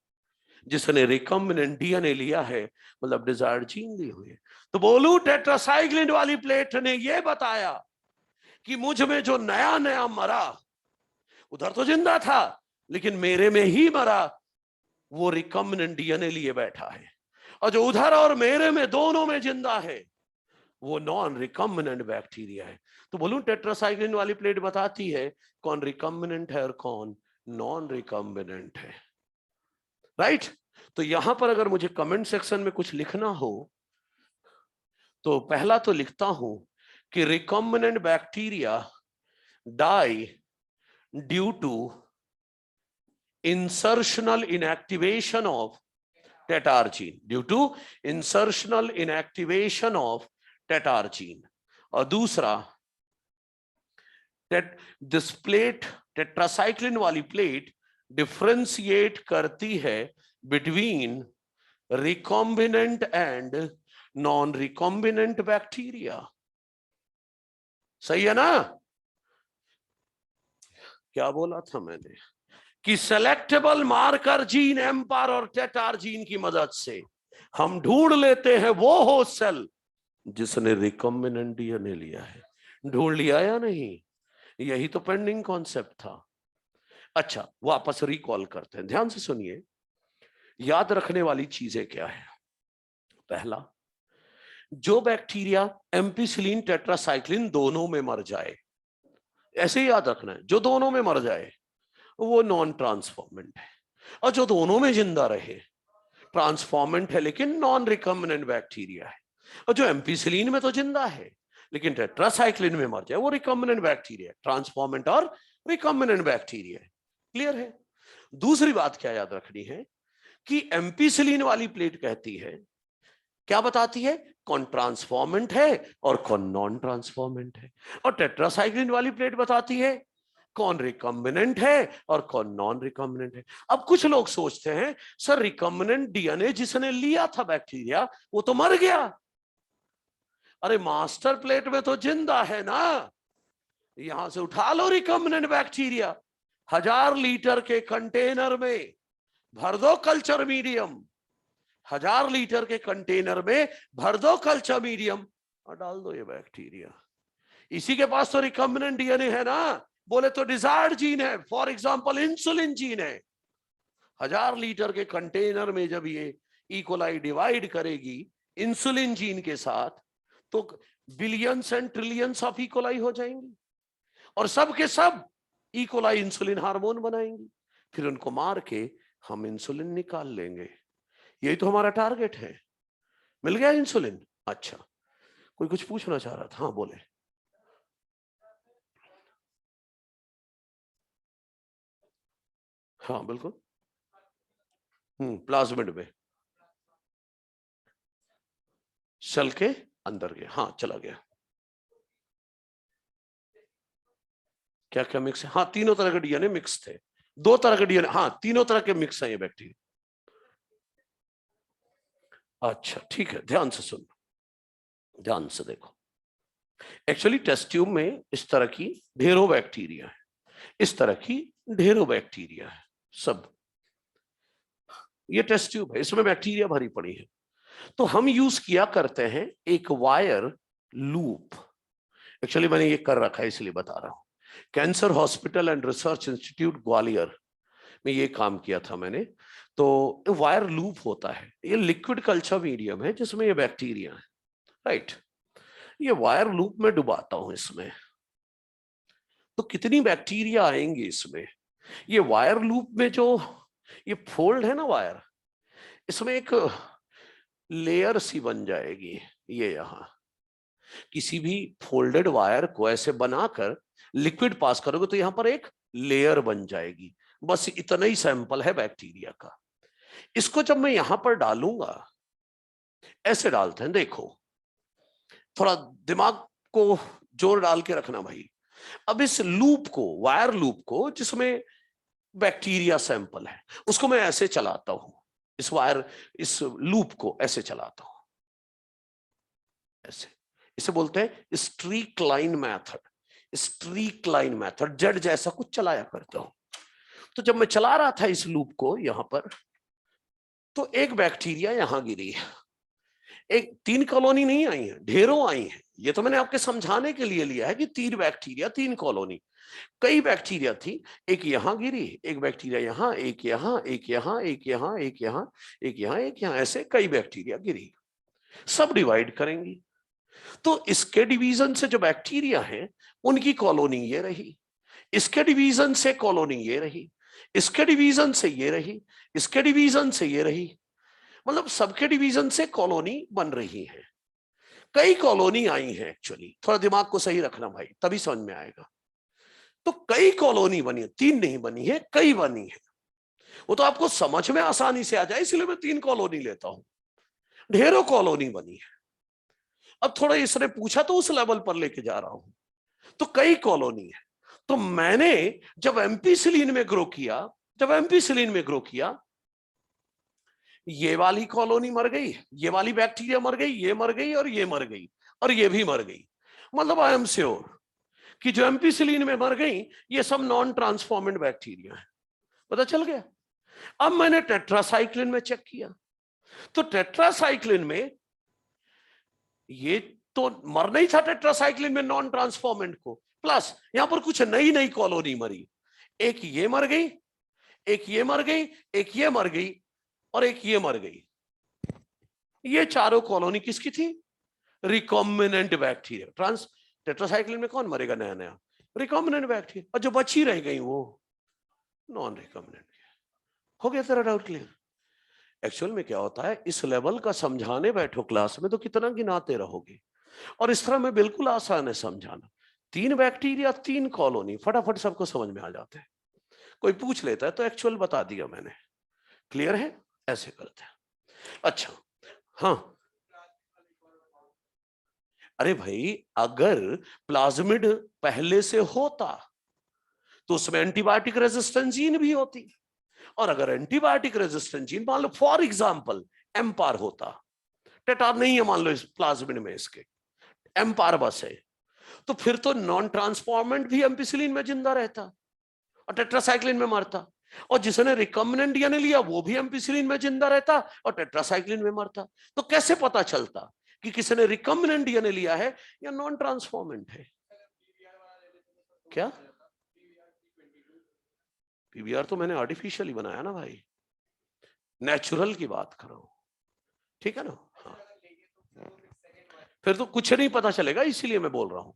जिसने रिकॉम्बिनेंट डीएनए लिया है, मतलब डिजायर्ड जीन ली हुई है। तो बोलू टेट्रासाइक्लिन वाली प्लेट ने यह बताया कि मुझ में जो नया नया मरा उधर तो जिंदा था लेकिन मेरे में ही मरा, वो रिकॉम्बिनेंट डीएनए लिए बैठा है। और जो उधर और मेरे में दोनों में जिंदा है वो नॉन रिकॉम्बिनेंट बैक्टीरिया है। तो बोलूं टेट्रासाइक्लिन वाली प्लेट बताती है कौन रिकॉम्बिनेंट है और कौन नॉन रिकॉम्बिनेंट है। राइट? तो यहां पर अगर मुझे कमेंट सेक्शन में कुछ लिखना हो तो पहला तो लिखता हूं कि recombinant bacteria die due to insertional inactivation of TETR gene, due to insertional inactivation of TETR gene। और दूसरा, दिस प्लेट टेट्रासाइक्लिन वाली प्लेट डिफरेंशिएट करती है between recombinant and non recombinant bacteria. सही है ना? क्या बोला था मैंने कि सेलेक्टेबल मार्कर जीन एम्पायर और टेटार जीन की मदद से हम ढूंढ लेते हैं वो होस्ट सेल जिसने रिकॉम्बिनेंट डीएनए लिया है। ढूंढ लिया या नहीं? यही तो पेंडिंग कॉन्सेप्ट था। अच्छा, वापस रिकॉल करते हैं, ध्यान से सुनिए। याद रखने वाली चीजें क्या है? पहला, जो बैक्टीरिया एम्पिसिलिन टेट्रासाइक्लिन दोनों में मर जाए, ऐसे ही याद रखना है, जो दोनों में मर जाए वो नॉन ट्रांसफॉर्मेंट है। और जो दोनों में जिंदा रहे ट्रांसफॉर्मेंट है लेकिन नॉन रिकॉम्बिनेंट बैक्टीरिया है। और जो एम्पिसिलिन में तो जिंदा है लेकिन टेट्रासाइक्लिन में मर जाए वो रिकॉम्बिनेंट बैक्टीरिया, ट्रांसफॉर्मेंट और रिकॉम्बिनेंट बैक्टीरिया है। क्लियर है? दूसरी बात क्या याद रखनी है कि एम्पिसिलिन वाली प्लेट कहती है, क्या बताती है? कौन ट्रांसफॉर्मेंट है और कौन नॉन ट्रांसफॉर्मेंट है। और टेट्रासाइक्लिन वाली प्लेट बताती है कौन रिकॉम्बिनेंट है और कौन नॉन रिकॉम्बिनेंट है। अब कुछ लोग सोचते हैं सर रिकॉम्बिनेंट डीएनए जिसने लिया था बैक्टीरिया वो तो मर गया। अरे मास्टर प्लेट में तो जिंदा है ना, यहां से उठा लो रिकॉम्बिनेंट बैक्टीरिया, 1000 लीटर के कंटेनर में भर दो कल्चर मीडियम, 1000 लीटर के कंटेनर में भर दो कल्चर मीडियम और डाल दो ये बैक्टीरिया। इसी के पास तो रिकॉम्बिनेंट डीएनए है ना, बोले तो डिजायर्ड जीन है, फॉर एग्जांपल इंसुलिन जीन है। 1000 लीटर के कंटेनर में जब ये इकोलाई डिवाइड करेगी इंसुलिन जीन के साथ तो billions and trillions of E coli हो जाएंगी और सब के सब इकोलाई इंसुलिन हार्मोन बनाएंगी, फिर उनको मार के हम इंसुलिन निकाल लेंगे। यही तो हमारा टारगेट है। मिल गया इंसुलिन? अच्छा, कोई कुछ पूछना चाह रहा था? हाँ बोले। हाँ बिल्कुल। प्लाज्मिड में सेल के अंदर गया, हाँ चला गया। क्या क्या मिक्स है? हाँ तीनों तरह के डीएनए मिक्स थे, दो तरह के डीएनए, हाँ तीनों तरह के मिक्स है ये बैक्टीरिया। अच्छा ठीक है, ध्यान से सुन, ध्यान से देखो। एक्चुअली टेस्ट ट्यूब में इस तरह की ढेरों बैक्टीरिया है, इस तरह की ढेरों बैक्टीरिया है, सब ये टेस्ट ट्यूब है, इसमें बैक्टीरिया भरी पड़ी है। तो हम यूज किया करते हैं एक वायर लूप। एक्चुअली मैंने ये कर रखा है इसलिए बता रहा हूं। Cancer hospital and research institute Gwalior में ये काम किया था मैंने। तो वायर लूप होता है, ये लिक्विड कल्चर मीडियम है जिसमें ये बैक्टीरिया है, राइट। ये वायर लूप में डुबाता हूं इसमें, तो कितनी बैक्टीरिया आएंगे इसमें। ये वायर लूप में जो ये फोल्ड है ना वायर, इसमें एक लेयर सी बन जाएगी। ये यहां किसी भी फोल्डेड वायर को ऐसे बनाकर लिक्विड पास करोगे तो यहां पर एक लेयर बन जाएगी। बस इतना ही सैंपल है बैक्टीरिया का। इसको जब मैं यहां पर डालूंगा, ऐसे डालते हैं देखो, थोड़ा दिमाग को जोर डाल के रखना भाई। अब इस लूप को, वायर लूप को जिसमें बैक्टीरिया सैंपल है, उसको मैं ऐसे चलाता हूं, इस वायर, इस लूप को ऐसे चलाता हूं, ऐसे। इसे बोलते हैं streak line method. Streak line method, Z जैसा कुछ चलाया करता हूं। तो जब मैं चला रहा था इस लूप को यहां पर, तो एक बैक्टीरिया यहां गिरी है। एक तीन कॉलोनी नहीं आई है, ढेरों आई है। ये तो मैंने आपके समझाने के लिए लिया है कि तीन बैक्टीरिया तीन कॉलोनी। कई बैक्टीरिया थी, एक यहां गिरी, एक बैक्टीरिया यहां, एक यहां, एक यहां, एक यहां, एक यहां, एक यहां, एक यहां, ऐसे कई बैक्टीरिया गिरी। सब डिवाइड करेंगी, तो इसके डिवीजन से जो बैक्टीरिया है उनकी कॉलोनी ये रही, इसके डिवीजन से कॉलोनी ये रही, इसके डिवीजन से ये रही, इसके डिवीजन से ये रही। मतलब सबके डिवीजन से कॉलोनी बन रही है। कई कॉलोनी आई है एक्चुअली, थोड़ा दिमाग को सही रखना भाई, तभी समझ में आएगा। तो कई कॉलोनी बनी है, तीन नहीं बनी है, कई बनी है। वो तो आपको समझ में आसानी से आ जाए इसलिए मैं तीन कॉलोनी लेता हूं। ढेरों कॉलोनी बनी है। अब थोड़ा इसने पूछा तो उस लेवल पर लेके जा रहा हूं। तो कई कॉलोनी है। तो मैंने जब एम्पीसिलिन में ग्रो किया, जब एम्पीसिलिन में ग्रो किया, ये वाली कॉलोनी मर गई, ये वाली बैक्टीरिया मर गई, ये मर गई और ये मर गई और ये भी मर गई। मतलब आई एम श्योर कि जो एम्पीसिलिन में मर गई ये सब नॉन ट्रांसफॉर्मेंट बैक्टीरिया है। पता चल गया। अब मैंने टेट्रासाइक्लिन में चेक किया, तो टेट्रासाइक्लिन में ये तो मरना ही था, टेट्रासाइक्लिन में नॉन ट्रांसफॉर्मेंट को, प्लस यहां पर कुछ नई नई कॉलोनी मरी। एक ये मर गई, एक ये मर गई, एक ये मर गई और एक ये मर गई। ये चारों कॉलोनी किसकी थी? Recombinant bacteria. ट्रांस टेट्रासाइक्लिन में कौन मरेगा नया नया? Recombinant bacteria. और जो बची रह गई वो नॉन रिकॉम्बिनेंट। हो गया तेरा डाउट क्लियर? एक्चुअल में क्या होता है, इस लेवल का समझाने बैठो क्लास में तो कितना गिनाते रहोगे। और इस तरह में बिल्कुल आसान है समझाना। तीन बैक्टीरिया तीन कॉलोनी, फटाफट सबको समझ में आ जाते हैं। कोई पूछ लेता है तो एक्चुअल बता दिया मैंने। क्लियर है? ऐसे करते हैं। अच्छा हाँ, अरे भाई अगर प्लाज्मिड पहले से होता तो उसमें एंटीबायोटिक रेजिस्टेंस जीन भी होती। और अगर एंटीबायोटिक रेजिस्टेंस जीन मान लो फॉर एग्जांपल एम्पार होता, टेटार नहीं है मान लो इस प्लाज्मिड में, इसके एम्पार बस है, तो फिर तो नॉन ट्रांसफॉर्मेंट भी एम्पिसिलिन में जिंदा रहता और टेट्रासाइक्लिन में मरता। और जिसने रिकम्बिनेंट डीएनए लिया वो भी एम्पिसिलिन में जिंदा रहता और टेट्रासाइक्लिन में मरता। तो कैसे पता चलता कि किसने रिकम्बिनेंट डीएनए लिया है या नॉन ट्रांसफॉर्मेंट है? क्या पीवीआर तो मैंने आर्टिफिशियली बनाया ना भाई, नेचुरल की बात कर रहा हूं, ठीक है ना। हाँ, फिर तो कुछ नहीं पता चलेगा, इसीलिए मैं बोल रहा हूं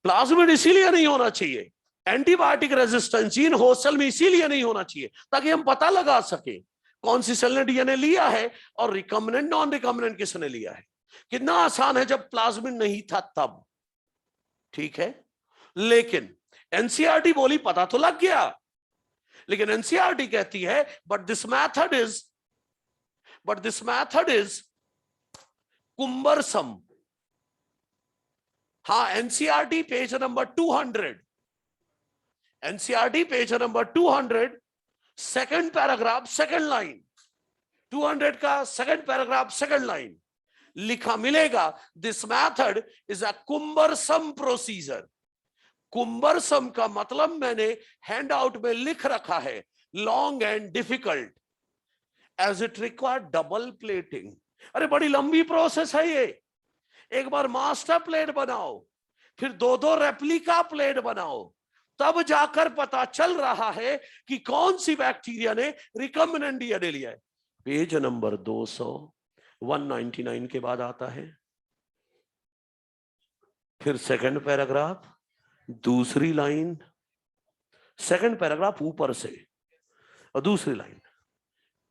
प्लाज्मिड इसीलिए नहीं होना चाहिए, एंटीबायोटिक रेजिस्टेंस जीन होस्टल में इसीलिए नहीं होना चाहिए ताकि हम पता लगा सके कौन सी सेल ने डीएनए लिया है और रिकम्बिनेंट नॉन रिकम्बिनेंट किसने लिया है। कितना आसान है जब प्लाज्मिड नहीं था तब, ठीक है। लेकिन एनसीईआरटी बोली पता तो लग गया, लेकिन एनसीईआरटी कहती है but this method is cumbersome. हाँ, NCERT page number 200, NCERT page number 200, second paragraph second line, 200 का सेकंड पैराग्राफ सेकंड लाइन लिखा मिलेगा, this method is a cumbersome procedure. Cumbersome का मतलब मैंने हैंड आउट में लिख रखा है, long and difficult, as it require double plating. अरे बड़ी लंबी प्रोसेस है ये। एक बार मास्टर प्लेट बनाओ, फिर दो दो रेप्लिका प्लेट बनाओ, तब जाकर पता चल रहा है कि कौन सी बैक्टीरिया ने रिकम्बिनेंट डीएनए लिया है। पेज नंबर 200, 199 के बाद आता है। फिर सेकंड पैराग्राफ, दूसरी लाइन, सेकंड पैराग्राफ ऊपर से और दूसरी लाइन,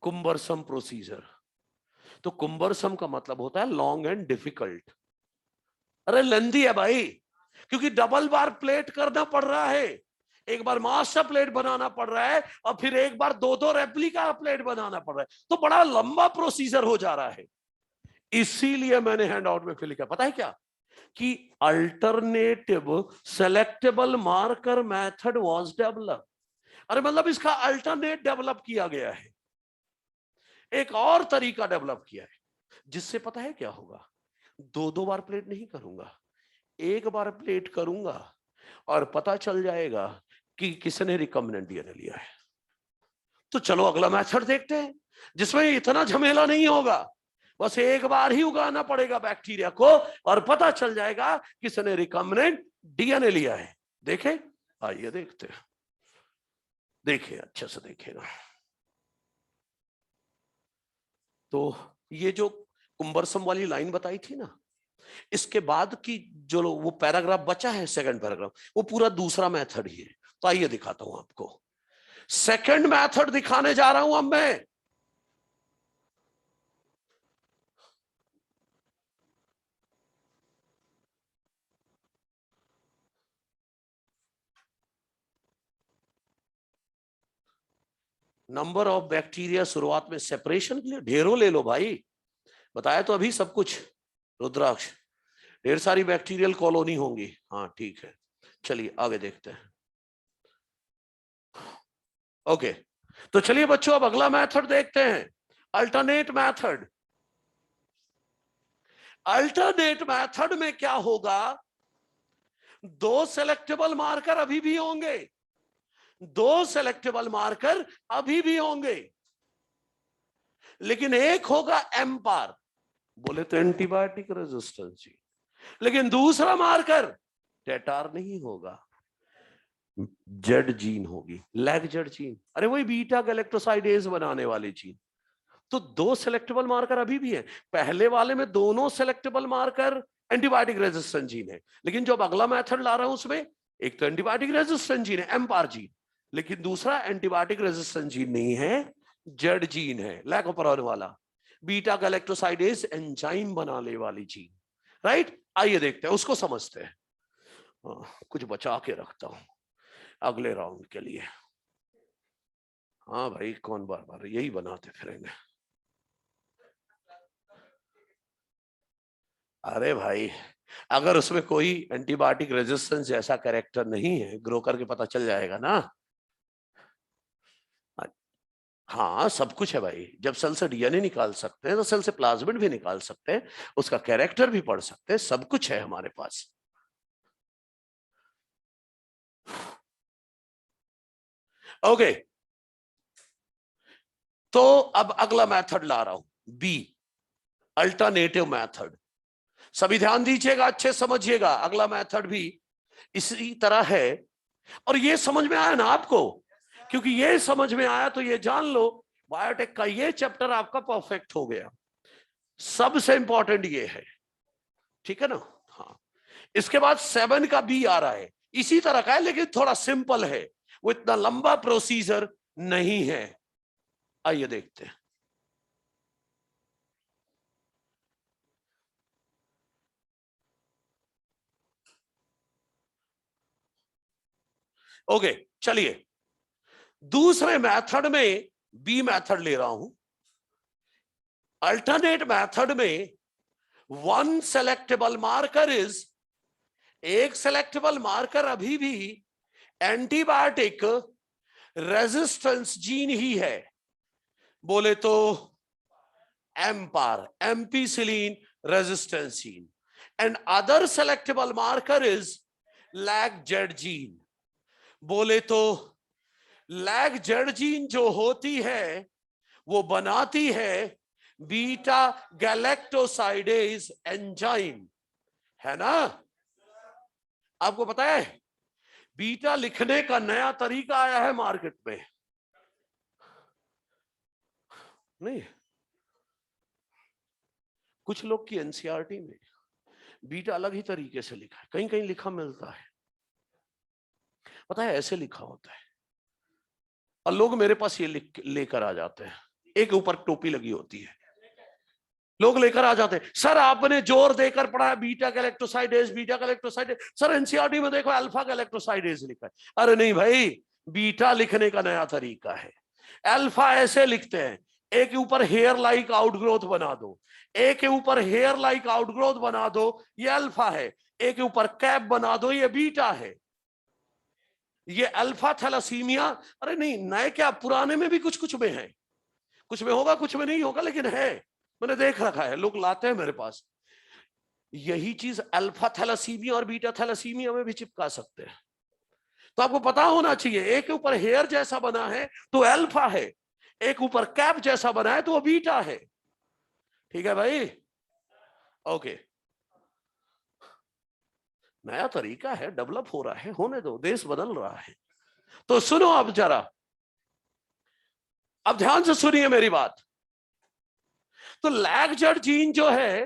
कुंबरसम प्रोसीजर। तो कुंबरसम का मतलब होता है लॉन्ग एंड डिफिकल्ट। अरे लेंदी है भाई, क्योंकि डबल बार प्लेट करना पड़ रहा है। एक बार मास्टर प्लेट बनाना पड़ रहा है और फिर एक बार दो दो रेप्लिका प्लेट बनाना पड़ रहा है, तो बड़ा लंबा प्रोसीजर हो जा रहा है। इसीलिए मैंने हैंड आउट में फिर लिखा, पता है क्या, कि alternative selectable marker method was develop. अरे मतलब इसका अल्टरनेट डेवलप किया गया है, एक और तरीका डेवलप किया है, जिससे पता है क्या होगा, दो दो बार प्लेट नहीं करूंगा, एक बार प्लेट करूंगा और पता चल जाएगा कि किसने रिकम्बिनेंट डीएनए लिया है। तो चलो अगला मेथड देखते हैं, जिसमें इतना झमेला नहीं होगा। बस एक बार ही उगाना पड़ेगा बैक्टीरिया को और पता चल जाएगा किसने रिकम्बिनेंट डीएनए लिया है। देखें, आइए देखते हैं, देखिए अच्छे से देखिएगा। तो ये जो कुंबरसम वाली लाइन बताई थी ना, इसके बाद की जो वो पैराग्राफ बचा है, सेकंड पैराग्राफ, वो पूरा दूसरा मेथड ही है। तो आइए दिखाता हूं आपको, सेकंड मेथड दिखाने जा रहा हूं अब मैं। नंबर ऑफ बैक्टीरिया शुरुआत में सेपरेशन के लिए ढेरों ले लो भाई, बताया तो अभी सब कुछ रुद्राक्ष, ढेर सारी बैक्टीरियल कॉलोनी होंगी। हाँ ठीक है, चलिए आगे देखते हैं। ओके, तो चलिए बच्चों अब अगला मेथड देखते हैं, अल्टरनेट मेथड। अल्टरनेट मेथड में क्या होगा, दो सेलेक्टेबल मार्कर अभी भी होंगे, दो सेलेक्टेबल मार्कर अभी भी होंगे, लेकिन एक होगा एम्पार, बोले तो एंटीबायोटिक रेजिस्टेंस जी, लेकिन दूसरा मार्कर टेटार नहीं होगा, जेड जीन होगी, लैग जेड जीन। अरे वही बीटा गैलेक्टोसाइडेज बनाने वाली जीन। तो दो सेलेक्टेबल मार्कर अभी भी है, पहले वाले में दोनों selectable marker antibiotic resistant gene है, लेकिन जो अब अगला मेथड ला रहा हूं उसमें एक तो एंटीबायोटिक रेजिस्टेंट जीन है एम्पार जीन, लेकिन दूसरा एंटीबायोटिक रेजिस्टेंट जीन नहीं है, जेड जीन है, लैकोपरॉन वाला, बीटा गैलेक्टोसाइडेज एंजाइम बनाने वाली जीन। राइट, आइए देखते हैं, उसको समझते हैं। कुछ बचा के रखता हूं अगले राउंड के लिए। हाँ भाई, कौन बार बार यही बनाते फिरेंगे। अरे भाई, अगर उसमें कोई एंटीबायोटिक रेजिस्टेंस जैसा कैरेक्टर नहीं है, ग्रो करके पता चल जाएगा ना। हाँ सब कुछ है भाई, जब सेल से डीएनए निकाल सकते हैं तो सेल से प्लाज्मिड भी निकाल सकते हैं, उसका कैरेक्टर भी पढ़ सकते हैं, सब कुछ है हमारे पास। ओके, तो अब अगला मेथड ला रहा हूं, बी, अल्टरनेटिव मेथड। सभी ध्यान दीजिएगा, अच्छे समझिएगा, अगला मेथड भी इसी तरह है। और ये समझ में आया ना आपको, क्योंकि ये समझ में आया तो ये जान लो बायोटेक का ये चैप्टर आपका परफेक्ट हो गया। सबसे इंपॉर्टेंट ये है, ठीक है ना। हाँ, इसके बाद 7 का बी आ रहा है, इसी तरह का है लेकिन थोड़ा सिंपल है, वो इतना लंबा प्रोसीजर नहीं है। आइए देखते हैं। ओके, चलिए, दूसरे मेथड में बी मेथड ले रहा हूं, अल्टरनेट मेथड में वन सेलेक्टेबल मार्कर इज, एक सेलेक्टेबल मार्कर अभी भी एंटीबायोटिक रेजिस्टेंस जीन ही है, बोले तो ampR, ampicillin resistance gene, and other selectable marker is lac Z gene, बोले तो लैग जेड जीन जो होती है वो बनाती है बीटा गैलेक्टोसाइडेज एंजाइम, है ना। आपको पता है बीटा लिखने का नया तरीका आया है मार्केट में, नहीं कुछ लोग की एनसीईआरटी में बीटा अलग ही तरीके से लिखा है, कहीं कहीं लिखा मिलता है, पता है ऐसे लिखा होता है, और लोग मेरे पास ये लेकर आ जाते हैं, एक ऊपर टोपी लगी होती है, लोग लेकर आ जाते हैं, सर आपने जोर देकर पढ़ा है beta galactosidase, beta galactosidase, sir NCERT में देखो अल्फा गैलेक्टोसाइडेज लिखा है। अरे नहीं भाई, बीटा लिखने का नया तरीका है, अल्फा ऐसे लिखते हैं, एक के ऊपर हेयर लाइक आउटग्रोथ बना दो, एक के ऊपर हेयर लाइक आउटग्रोथ बना दो, ये अल्फा है, एक के ऊपर कैप बना दो, ये बीटा है, ये अल्फा थैलासीमिया। अरे नहीं, नए क्या पुराने में भी कुछ कुछ में है, कुछ में होगा कुछ में नहीं होगा, लेकिन है, मैंने देख रखा है, लोग लाते हैं मेरे पास। यही चीज अल्फा थैलासीमिया और बीटा थैलासीमिया में भी चिपका सकते हैं, तो आपको पता होना चाहिए, एक ऊपर हेयर जैसा बना है तो अल्फा है, एक ऊपर कैप जैसा बना है तो वो बीटा है, ठीक है भाई, ओके। नया तरीका है, डेवलप हो रहा है, होने दो, देश बदल रहा है। तो सुनो अब जरा, अब ध्यान से सुनिए मेरी बात। तो लैग जेड जीन जो है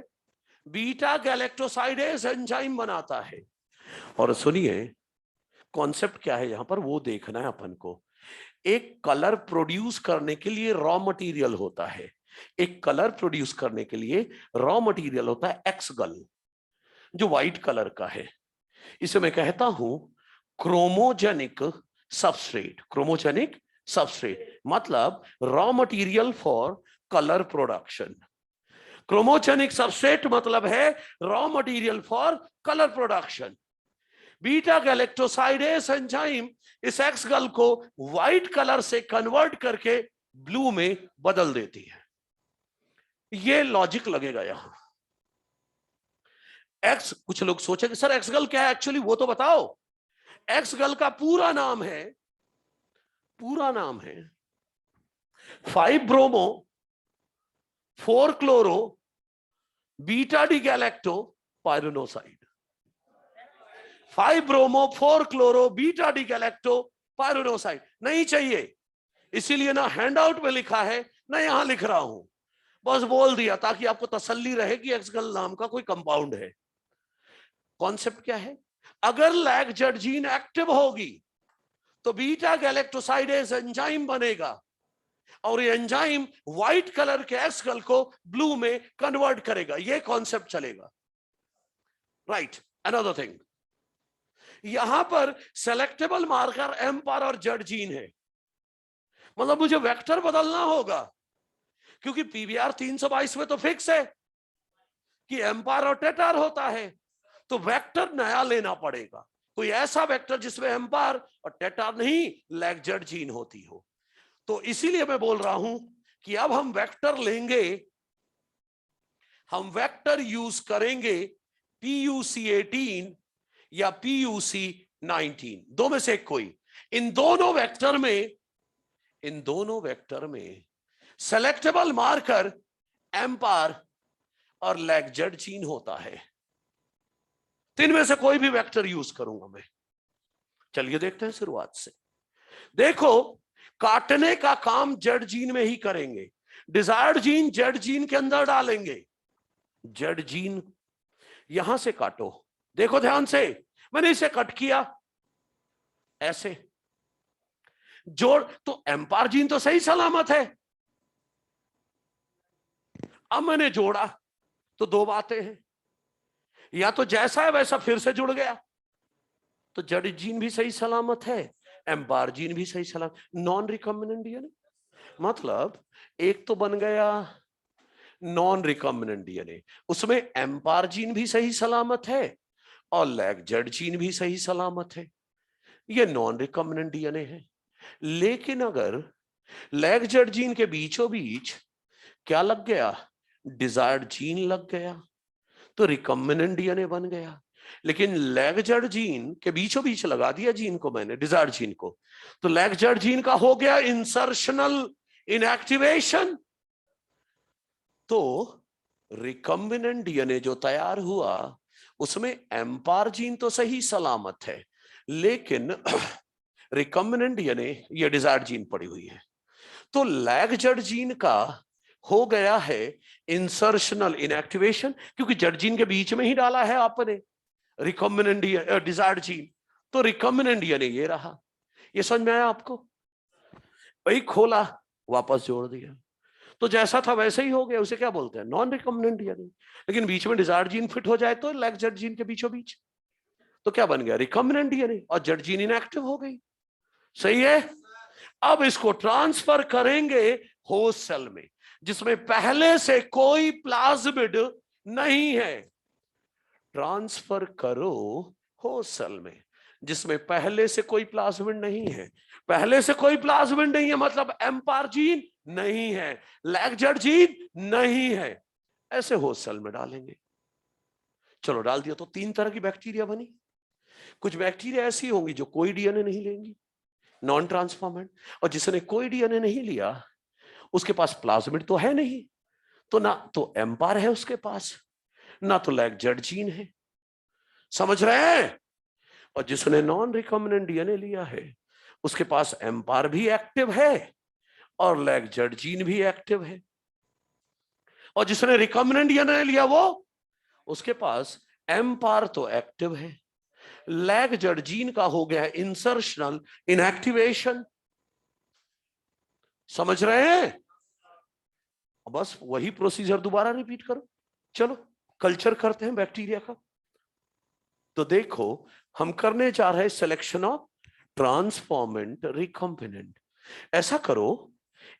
बीटा गैलेक्टोसाइडेज एंजाइम बनाता है, और सुनिए कॉन्सेप्ट क्या है यहां पर वो देखना है अपन को। एक कलर प्रोड्यूस करने के लिए रॉ मटेरियल होता है, एक कलर प्रोड्यूस करने के लिए रॉ मटेरियल होता है एक्सगल, जो व्हाइट कलर का है, इसे मैं कहता हूं क्रोमोजेनिक सबस्ट्रेट, क्रोमोजेनिक सबस्ट्रेट मतलब raw material for colour production. Chromogenic substrate मतलब है raw material for colour production. Beta galactosidase enzyme इस एक्सगल को व्हाइट कलर से कन्वर्ट करके ब्लू में बदल देती है। ये लॉजिक लगेगा यहां। एक्स, कुछ लोग सोचेंगे सर एक्सगल क्या है एक्चुअली, वो तो बताओ। एक्सगल का पूरा नाम है 5 bromo 4 chloro beta D galactopyranoside. 5 bromo 4 chloro beta D galactopyranoside नहीं चाहिए, इसीलिए ना हैंडआउट में लिखा है ना यहां लिख रहा हूं, बस बोल दिया ताकि आपको तसल्ली रहे कि एक्सगल नाम का कोई कंपाउंड है। कॉन्सेप्ट क्या है, अगर लैग जेड जीन एक्टिव होगी तो बीटा गैलेक्टोसाइडेज एंजाइम बनेगा, और ये एंजाइम व्हाइट कलर के एक्सगल को ब्लू में कन्वर्ट करेगा, ये कॉन्सेप्ट चलेगा, राइट। अनदर थिंग, यहां पर सेलेक्टेबल मार्कर एम्पार और जेड जीन है, मतलब मुझे वेक्टर बदलना होगा, क्योंकि पीवीआर 322 में तो फिक्स है कि एम्पार और टेटार होता है, तो वेक्टर नया लेना पड़ेगा, कोई ऐसा वेक्टर जिसमें एम्पार और टेटार नहीं लैग जेड जीन होती हो। तो इसीलिए मैं बोल रहा हूं कि अब हम वेक्टर लेंगे, हम वेक्टर यूज करेंगे PUC18 या PUC19, दो में से कोई। इन दोनों वेक्टर में सेलेक्टेबल मार्कर एम्पार और लैग जेड जीन होता है, तीन में से कोई भी वेक्टर यूज करूंगा मैं। चलिए देखते हैं शुरुआत से। देखो, काटने का काम जेड जीन में ही करेंगे, डिजायर्ड जीन जेड जीन के अंदर डालेंगे, जेड जीन यहां से काटो, देखो ध्यान से, मैंने इसे कट किया ऐसे, जोड़ तो एम्पार जीन तो सही सलामत है, अब मैंने जोड़ा तो दो बातें हैं, या तो जैसा है वैसा फिर से जुड़ गया तो जेड जीन भी सही सलामत है, एम्पायर जीन भी सही सलामत, नॉन रिकॉम्बिनेंट डीएनए मतलब एक तो बन गया नॉन रिकॉम्बिनेंट डीएनए, उसमें एम्पायर जीन भी सही सलामत है और लैग जेड जीन भी सही सलामत है, ये नॉन रिकॉम्बिनेंट डीएनए है। लेकिन अगर लैग जेड जीन के बीचों बीच क्या लग गया, डिजायर्ड जीन लग गया, तो रिकॉम्बिनेंट डीएनए बन गया। लेकिन लैग जेड जीन के बीचों बीच लगा दिया जीन को मैंने, डिजायर्ड जीन को, तो लैग जेड जीन का हो गया इंसर्शनल इनएक्टिवेशन। तो रिकॉम्बिनेंट डीएनए जो तैयार हुआ उसमें एम्पायर जीन तो सही सलामत है, लेकिन रिकॉम्बिनेंट डीएनए ये डिजायर्ड जीन पड़ी हुई है। तो लैग जेड जीन का हो गया है इंसर्शनल इनएक्टिवेशन, क्योंकि जेड जीन के बीच में ही डाला है आपने रिकॉम्बिनेंट डिजायर्ड जीन, तो रिकॉम्बिनेंट डीएनए ये रहा। ये समझ में आया आपको? भाई खोला वापस जोड़ दिया, तो जैसा था वैसे ही हो गया, उसे क्या बोलते हैं, नॉन रिकॉम्बिनेंट डीएनए। लेकिन बीच में डिजायर्ड जीन फिट हो जाए तो लैग जेड जीन के बीचों बीच, तो क्या बन गया, रिकॉम्बिनेंट डीएनए, और जेड जीन इनएक्टिव हो गई। सही है। अब इसको ट्रांसफर करेंगे होस्ट सेल में जिसमें पहले से कोई प्लाज्मिड नहीं है। ट्रांसफर करो होस्ट सेल में जिसमें पहले से कोई प्लाज्मिड नहीं है। पहले से कोई प्लाज्मिड नहीं है मतलब एम्पायर जीन नहीं है, लैग जेड जीन नहीं है, ऐसे होस्ट सेल में डालेंगे। चलो डाल दिया, तो 3 तरह की बैक्टीरिया बनी। कुछ बैक्टीरिया ऐसी होंगी जो कोई डीएनए नहीं लेंगी, नॉन ट्रांसफॉर्मेंट, और जिसने कोई डीएनए नहीं लिया उसके पास प्लाज्मिड तो है नहीं, तो ना तो एम्पायर है उसके पास, ना तो लैग जेड जीन है। समझ रहे हैं? और जिसने नॉन रिकॉम्बिनेंट डीएनए लिया है उसके पास एम्पायर भी एक्टिव है और लैग जेड जीन भी एक्टिव है। और जिसने रिकॉम्बिनेंट डीएनए लिया वो उसके पास एम्पायर तो एक्टिव है, लैग जेड जीन का हो गया इंसर्शनल इनएक्टिवेशन। समझ रहे हैं? बस वही प्रोसीजर दोबारा रिपीट करो। चलो कल्चर करते हैं बैक्टीरिया का। तो देखो हम करने जा रहे हैं सिलेक्शन ऑफ ट्रांसफॉर्मेंट रिकॉम्बिनेंट। ऐसा करो,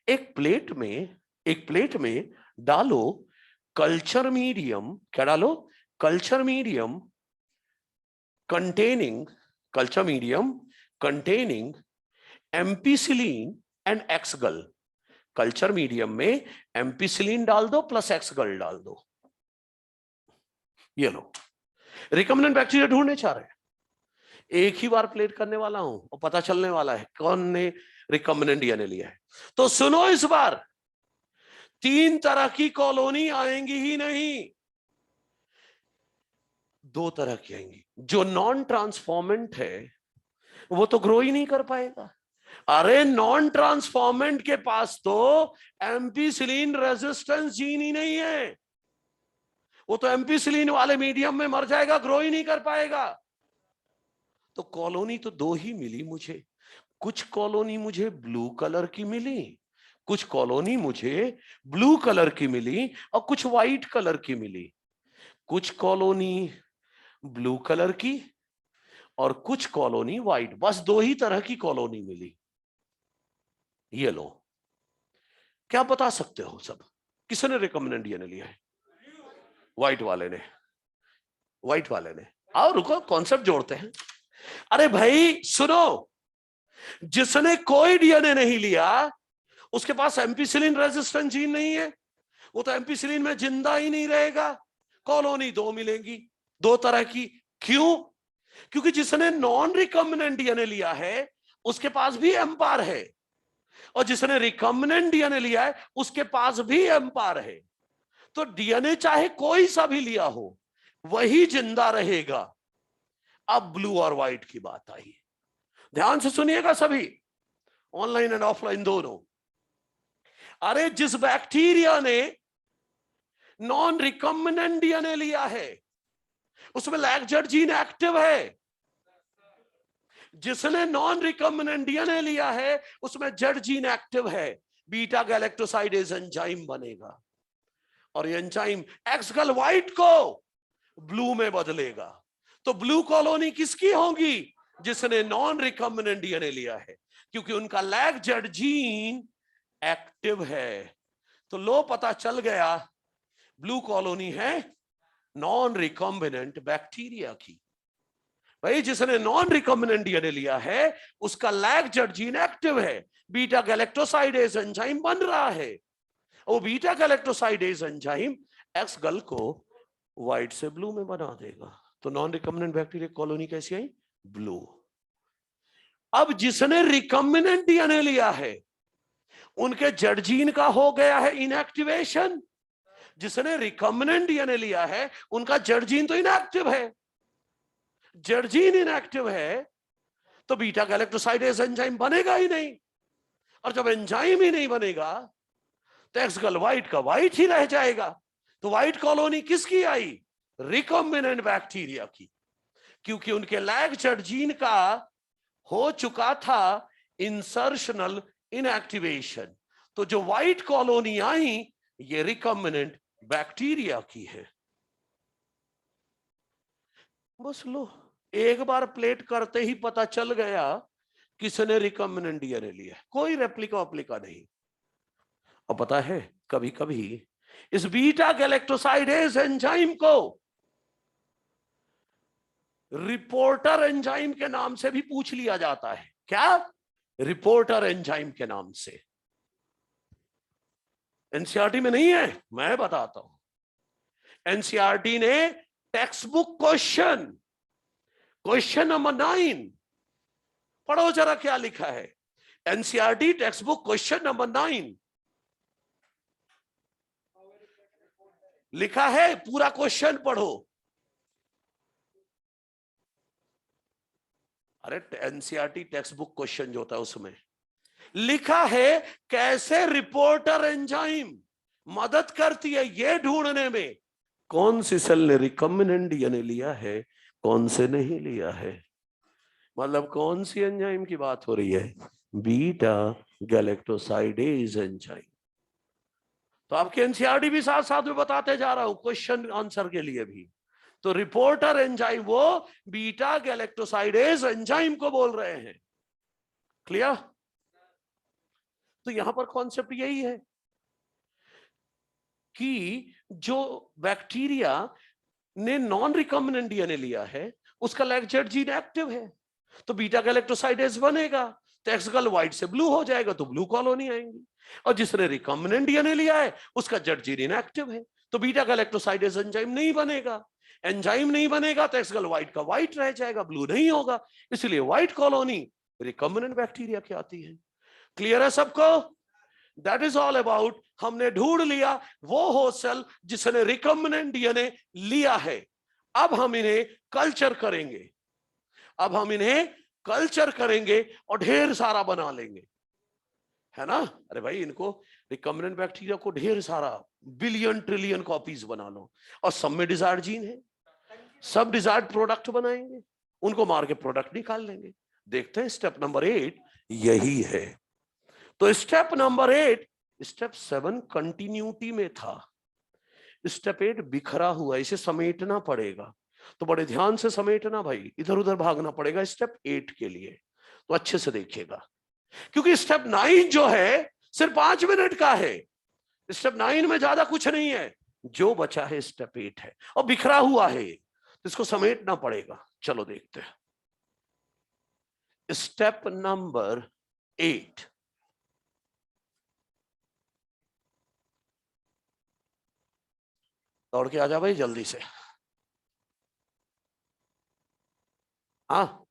एक प्लेट में डालो कल्चर मीडियम, क्या डालो, culture medium containing ampicillin and X gal. Culture medium में एम्पिसिलिन डाल दो प्लस एक्सगल डाल दो। ये लो, रिकॉम्बिनेंट बैक्टीरिया ढूंढने चाह रहे हैं, एक ही बार प्लेट करने वाला हूं और पता चलने वाला है कौन ने रिकॉम्बिनेंट डीएनए लिया है। तो सुनो, इस बार 3 तरह की कॉलोनी आएंगी ही नहीं, 2 तरह की आएंगी। जो नॉन ट्रांसफॉर्मेंट है वो तो ग्रो ही नहीं कर पाएगा। अरे नॉन ट्रांसफॉर्मेंट के पास तो एम्पिसिलिन रेजिस्टेंस जीन ही नहीं है, वो तो एम्पिसिलिन वाले मीडियम में मर जाएगा, ग्रो ही नहीं कर पाएगा। तो कॉलोनी तो 2 ही मिली मुझे, कुछ कॉलोनी मुझे ब्लू कलर की मिली, कुछ कॉलोनी मुझे ब्लू कलर की मिली और कुछ व्हाइट कलर की मिली। कुछ कॉलोनी ब्लू कलर की और कुछ कॉलोनी व्हाइट, बस 2 ही तरह की कॉलोनी मिली। ये लो, क्या बता सकते हो सब किसने रिकॉम्बिनेंट डीएनए लिया है? व्हाइट वाले ने। आओ रुको, कॉन्सेप्ट जोड़ते हैं। अरे भाई सुनो, जिसने कोई डीएनए नहीं लिया उसके पास एम्पिसिलिन रेजिस्टेंट जीन नहीं है, वो तो एम्पिसिलिन में जिंदा ही नहीं रहेगा। कॉलोनी 2 मिलेंगी, 2 तरह की। क्यों? क्योंकि जिसने नॉन रिकॉम्बिनेंट डीएनए लिया है उसके पास भी एम्पायर है, और जिसने रिकॉम्बिनेंट डीएनए लिया है उसके पास भी एम्पायर है। तो डीएनए चाहे कोई सा भी लिया हो वही जिंदा रहेगा। अब ब्लू और व्हाइट की बात आई, ध्यान से सुनिएगा सभी, ऑनलाइन एंड ऑफलाइन दोनों। अरे जिस बैक्टीरिया ने नॉन रिकॉम्बिनेंट डीएनए लिया है उसमें लैग जेड जीन एक्टिव है, जिसने नॉन रिकॉम्बिनेंट डीएनए लिया है उसमें जेड जीन एक्टिव है, बीटा गैलेक्टोसाइडेज एंजाइम बनेगा और ये एंजाइम एक्सगल व्हाइट को ब्लू में बदलेगा। तो ब्लू कॉलोनी किसकी होगी? जिसने नॉन रिकम्बिनेंट डीएनए लिया है, क्योंकि उनका लैग जेड जीन एक्टिव है। तो लो पता चल गया ब्लू कॉलोनी है नॉन रिकम्बिनेंट बैक्टीरिया की। भाई जिसने नॉन रिकम्बिनेंट डीएनए लिया है उसका लैग जेड जीन एक्टिव है, बीटा गैलेक्टोसाइडेज एंजाइम बन रहा है। वो बीटा गैलेक्टोसाइडेज एंजाइम एक्स गल को व्हाइट से ब्लू में बना देगा। तो नॉन रिकम्बिनेंट बैक्टीरिया कॉलोनी कैसी आई? ब्लू। अब जिसने रिकम्बिनेंट डीएनए लिया है उनके जेड जीन का हो गया है इनएक्टिवेशन। जिसने रिकम्बिनेंट डीएनए लिया है उनका जेड जीन तो इनएक्टिव है। जेड जीन इनएक्टिव है तो बीटा गैलेक्टोसाइडेज एंजाइम बनेगा ही नहीं, और जब एंजाइम ही नहीं बनेगा तो एक्सगल व्हाइट का व्हाइट ही रह जाएगा। तो व्हाइट कॉलोनी किसकी आई? रिकम्बिनेंट बैक्टीरिया की, क्योंकि उनके लैग जेड जीन का हो चुका था इंसर्शनल इनएक्टिवेशन। तो जो व्हाइट कॉलोनी आई ये रिकम्बिनेंट बैक्टीरिया की है। बस लो, एक बार प्लेट करते ही पता चल गया किसने रिकम्बिनेंट डीएनए लिया, कोई रेप्लिका वप्लिका नहीं। अब पता है कभी कभी इस बीटा गैलेक्टोसाइडेज एंजाइम को रिपोर्टर एंजाइम के नाम से भी पूछ लिया जाता है। क्या? रिपोर्टर एंजाइम के नाम से। एनसीईआरटी में नहीं है, मैं बताता हूं। एनसीईआरटी ने टेक्स्ट बुक क्वेश्चन नंबर 9 पढ़ो जरा क्या लिखा है। NCERT text book question number 9 लिखा है, पूरा क्वेश्चन पढ़ो। अरे एनसीईआरटी टेक्स्ट बुक क्वेश्चन जो होता है उसमें लिखा है कैसे रिपोर्टर एंजाइम मदद करती है ये ढूंढने में कौन सी सेल ने रिकम्बिनेंट डीएनए लिया है, कौन से नहीं लिया है। मतलब कौन सी एंजाइम की बात हो रही है? Beta galactosidase enzyme. तो आपके एनसीईआरटी भी साथ साथ में बताते जा रहा हूं क्वेश्चन आंसर के लिए भी। तो रिपोर्टर एंजाइम वो बीटा गैलेक्टोसाइडेज एंजाइम को बोल रहे हैं। क्लियर? तो यहां पर कॉन्सेप्ट यही है कि जो बैक्टीरिया ने नॉन रिकम्बिनेंट डीएनए लिया है उसका लैग जेड जीन एक्टिव है, तो बीटा गैलेक्टोसाइडेज बनेगा, तो एक्सगल व्हाइट से ब्लू हो जाएगा, तो ब्लू कॉलोनी आएंगी। और जिसने रिकम्बिनेंट डीएनए लिया है उसका जेड जीन इनएक्टिव है, तो बीटा गैलेक्टोसाइडेज एंजाइम नहीं बनेगा। एंजाइम नहीं बनेगा तो एक्सगल व्हाइट का व्हाइट रह जाएगा, ब्लू नहीं होगा। इसलिए व्हाइट कॉलोनी रिकम्बिनेंट बैक्टीरिया की आती है। क्लियर है सबको? That is all about. हमने ढूंढ लिया वो होस्ट सेल जिसने रिकम्बिनेंट डीएनए लिया है। अब हम इन्हें कल्चर करेंगे। अब हम इन्हें कल्चर करेंगे और ढेर सारा बना लेंगे, है ना? अरे भाई इनको रिकम्बिनेंट बैक्टीरिया को ढेर सारा बिलियन ट्रिलियन कॉपीज बना लो, और सब में डिजायर्ड जीन है, सब डिजायर्ड प्रोडक्ट बनाएंगे, उनको मार के प्रोडक्ट निकाल लेंगे। देखते हैं स्टेप नंबर 8 यही है। तो स्टेप नंबर 8, स्टेप 7 कंटिन्यूटी में था, स्टेप 8 बिखरा हुआ, इसे समेटना पड़ेगा। तो बड़े ध्यान से समेटना भाई, इधर उधर भागना पड़ेगा स्टेप 8 के लिए। तो अच्छे से देखिएगा, क्योंकि स्टेप 9 जो है सिर्फ 5 मिनट का है। स्टेप 9 में ज्यादा कुछ नहीं है, जो बचा है स्टेप 8 है, और बिखरा हुआ है, तो इसको समेटना पड़ेगा। चलो देखते हैं स्टेप नंबर 8। दौड़ के आ जा भाई जल्दी से। हाँ,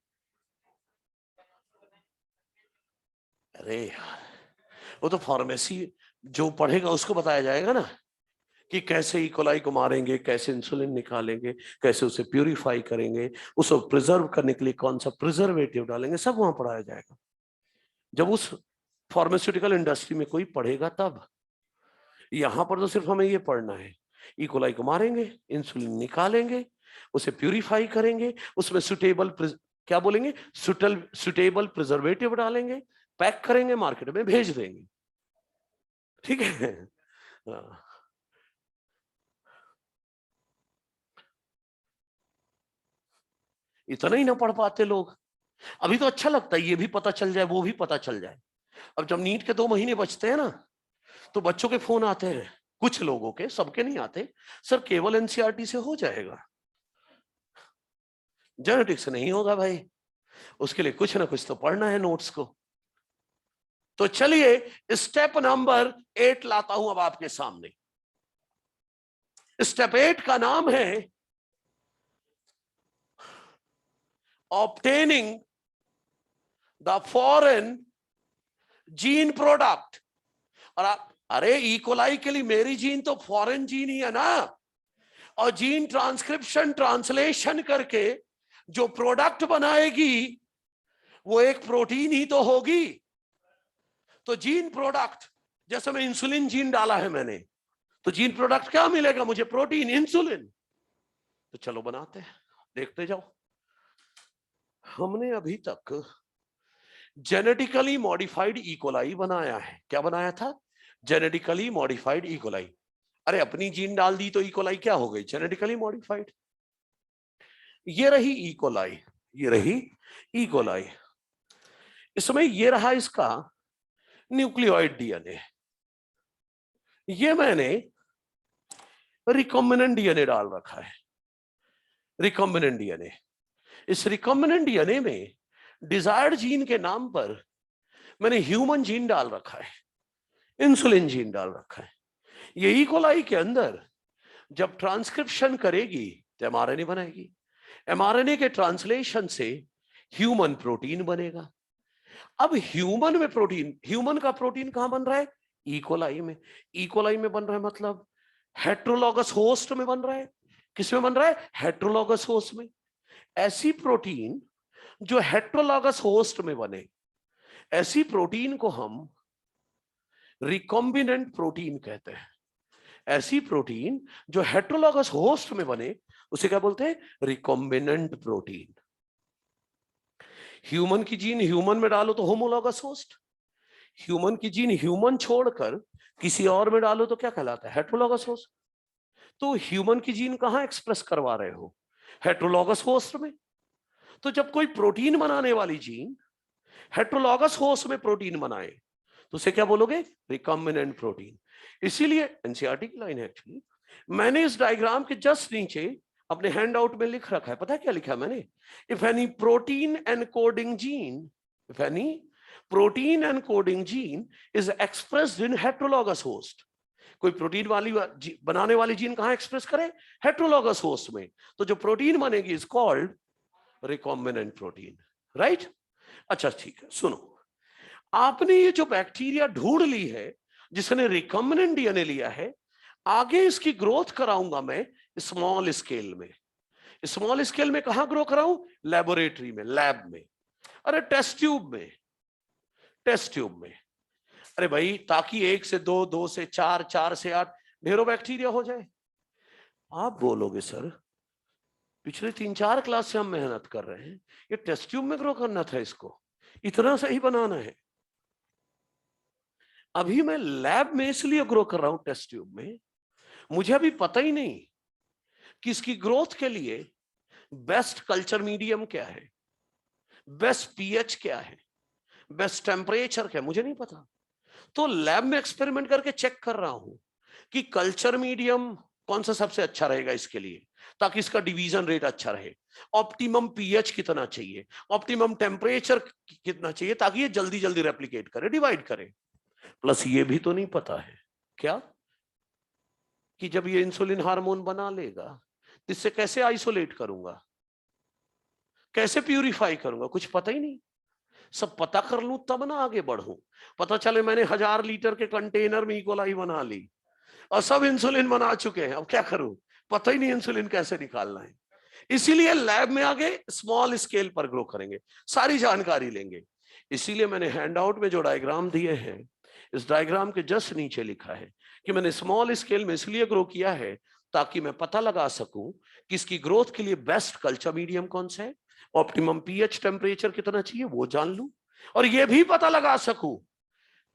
अरे यार वो तो फार्मेसी जो पढ़ेगा उसको बताया जाएगा ना, कि कैसे इकोलाई को मारेंगे, कैसे इंसुलिन निकालेंगे, कैसे उसे प्यूरिफाई करेंगे, उसको प्रिजर्व करने के लिए कौन सा प्रिजर्वेटिव डालेंगे, सब वहां पढ़ाया जाएगा। जब उस फार्मास्यूटिकल इंडस्ट्री में कोई पढ़ेगा तब। यहां पर तो सिर्फ हमें ये पढ़ना है, इकोलाई को मारेंगे, इंसुलिन निकालेंगे, उसे प्यूरिफाई करेंगे, उसमें सुटेबल क्या बोलेंगे, सुटेबल प्रिजर्वेटिव डालेंगे, पैक करेंगे, मार्केट में भेज देंगे। ठीक है? हाँ। इतना ही ना पढ़ पाते लोग, अभी तो अच्छा लगता है, ये भी पता चल जाए वो भी पता चल जाए। अब जब नीट के 2 महीने बचते हैं ना, तो बच्चों के फोन आते हैं, कुछ लोगों के, सबके नहीं आते, सर केवल एनसीईआरटी से हो जाएगा, जेनेटिक्स से नहीं होगा भाई, उसके लिए कुछ ना कुछ तो पढ़ना है नोट्स को। तो चलिए स्टेप नंबर 8 लाता हूं अब आपके सामने। स्टेप 8 का नाम है obtaining the foreign gene product. और आप, अरे इकोलाई के लिए मेरी जीन तो फॉरेन जीन ही है ना, और जीन ट्रांसक्रिप्शन ट्रांसलेशन करके जो प्रोडक्ट बनाएगी वो एक प्रोटीन ही तो होगी। तो जीन प्रोडक्ट, जैसे मैं इंसुलिन जीन डाला है मैंने, तो जीन प्रोडक्ट क्या मिलेगा मुझे? Protein, insulin. तो चलो बनाते हैं, देखते जाओ। हमने अभी तक जेनेटिकली मॉडिफाइड इकोलाई बनाया है। क्या बनाया था? Genetically modified E coli. अरे अपनी जीन डाल दी तो इकोलाई क्या हो गई? Genetically modified. ये रही इकोलाई, ये रही इकोलाई। इसमें ये रहा इसका न्यूक्लियोइड डीएनए। ये मैंने रिकॉम्बिनेंट डीएनए डाल रखा है, रिकॉम्बिनेंट डीएनए। इस रिकॉम्बिनेंट डीएनए में डिजायर्ड जीन के नाम पर मैंने ह्यूमन जीन डाल रखा है, इंसुलिन जीन डाल रखा है। ये इकोलाई के अंदर जब ट्रांसक्रिप्शन करेगी तो एमआरएनए बनाएगी, एमआरएनए के ट्रांसलेशन से ह्यूमन प्रोटीन बनेगा। अब ह्यूमन में प्रोटीन, ह्यूमन का प्रोटीन कहां बन रहा है? इकोलाई में। इकोलाई में बन रहा है मतलब हेट्रोलॉगस होस्ट में बन रहा है। किस में बन रहा है? हेट्रोलॉगस होस्ट में। ऐसी प्रोटीन जो हेट्रोलॉगस होस्ट में बने, ऐसी प्रोटीन को हम रिकॉम्बिनेंट प्रोटीन कहते हैं। ऐसी प्रोटीन जो हेट्रोलॉगस होस्ट में बने उसे क्या बोलते हैं? Recombinant protein. ह्यूमन की जीन ह्यूमन में डालो तो होमोलॉगस होस्ट, ह्यूमन की जीन ह्यूमन छोड़कर किसी और में डालो तो क्या कहलाता है? Heterologous host. तो ह्यूमन की जीन कहां एक्सप्रेस करवा रहे हो? हेट्रोलॉगस होस्ट में। तो जब कोई प्रोटीन बनाने वाली जीन हेट्रोलॉगस होस्ट में प्रोटीन बनाए तो उसे क्या बोलोगे? Recombinant protein. इसीलिए एनसीईआरटी की लाइन है एक्चुअली। मैंने इस डायग्राम के जस्ट नीचे अपने हैंड आउट में लिख रखा है, पता है क्या लिखा है मैंने? If any protein encoding gene, if any protein encoding gene is expressed in heterologous host. कोई प्रोटीन वाली बनाने वाली जीन कहां एक्सप्रेस करे? हेट्रोलॉगस होस्ट में। तो जो प्रोटीन बनेगी is called recombinant protein, right? अच्छा ठीक है, सुनो। आपने ये जो बैक्टीरिया ढूंढ ली है जिसने रिकॉम्बिनेंट डीएनए लिया है, आगे इसकी ग्रोथ कराऊंगा मैं स्मॉल स्केल में। स्मॉल स्केल में कहां ग्रो कराऊं? लेबोरेटरी में, लैब में। अरे टेस्ट ट्यूब में, टेस्ट ट्यूब में। अरे भाई ताकि 1 से 2, 2 से 4, 4 से 8 ढेरों बैक्टीरिया हो जाए। आप बोलोगे सर पिछले 3-4 क्लास से हम मेहनत कर रहे हैं, ये टेस्ट ट्यूब में ग्रो करना था, इसको इतना सही बनाना है। अभी मैं लैब में इसलिए ग्रो कर रहा हूं टेस्ट ट्यूब में, मुझे अभी पता ही नहीं कि इसकी ग्रोथ के लिए बेस्ट कल्चर मीडियम क्या है, बेस्ट पीएच क्या है, बेस्ट टेम्परेचर क्या है, मुझे नहीं पता। तो लैब में एक्सपेरिमेंट करके चेक कर रहा हूं कि कल्चर मीडियम कौन सा सबसे अच्छा रहेगा इसके लिए, ताकि इसका डिवीजन रेट अच्छा रहे, ऑप्टिमम पीएच कितना चाहिए, ऑप्टिमम टेम्परेचर कितना चाहिए, ताकि ये जल्दी जल्दी रेप्लिकेट करे, डिवाइड करे। प्लस ये भी तो नहीं पता है क्या कि जब ये इंसुलिन हार्मोन बना लेगा तो इससे कैसे आइसोलेट करूंगा, कैसे प्यूरिफाई करूंगा, कुछ पता ही नहीं। सब पता कर लूं तब ना आगे बढ़ूं। पता चले मैंने 1000 लीटर के कंटेनर में इकोलाई बना ली और सब इंसुलिन बना चुके हैं, अब क्या करूं? पता ही नहीं इंसुलिन कैसे निकालना है। इसीलिए लैब में आगे स्मॉल स्केल पर ग्रो करेंगे, सारी जानकारी लेंगे। इसीलिए मैंने हैंडआउट में जो डायग्राम दिए हैं, इस डायग्राम के जस्ट नीचे लिखा है कि मैंने स्मॉल स्केल में इसलिए ग्रो किया है ताकि मैं पता लगा सकूं कि इसकी ग्रोथ के लिए बेस्ट कल्चर मीडियम कौन सा है, ऑप्टिमम पीएच टेम्परेचर कितना चाहिए वो जान लूं, और यह भी पता लगा सकूं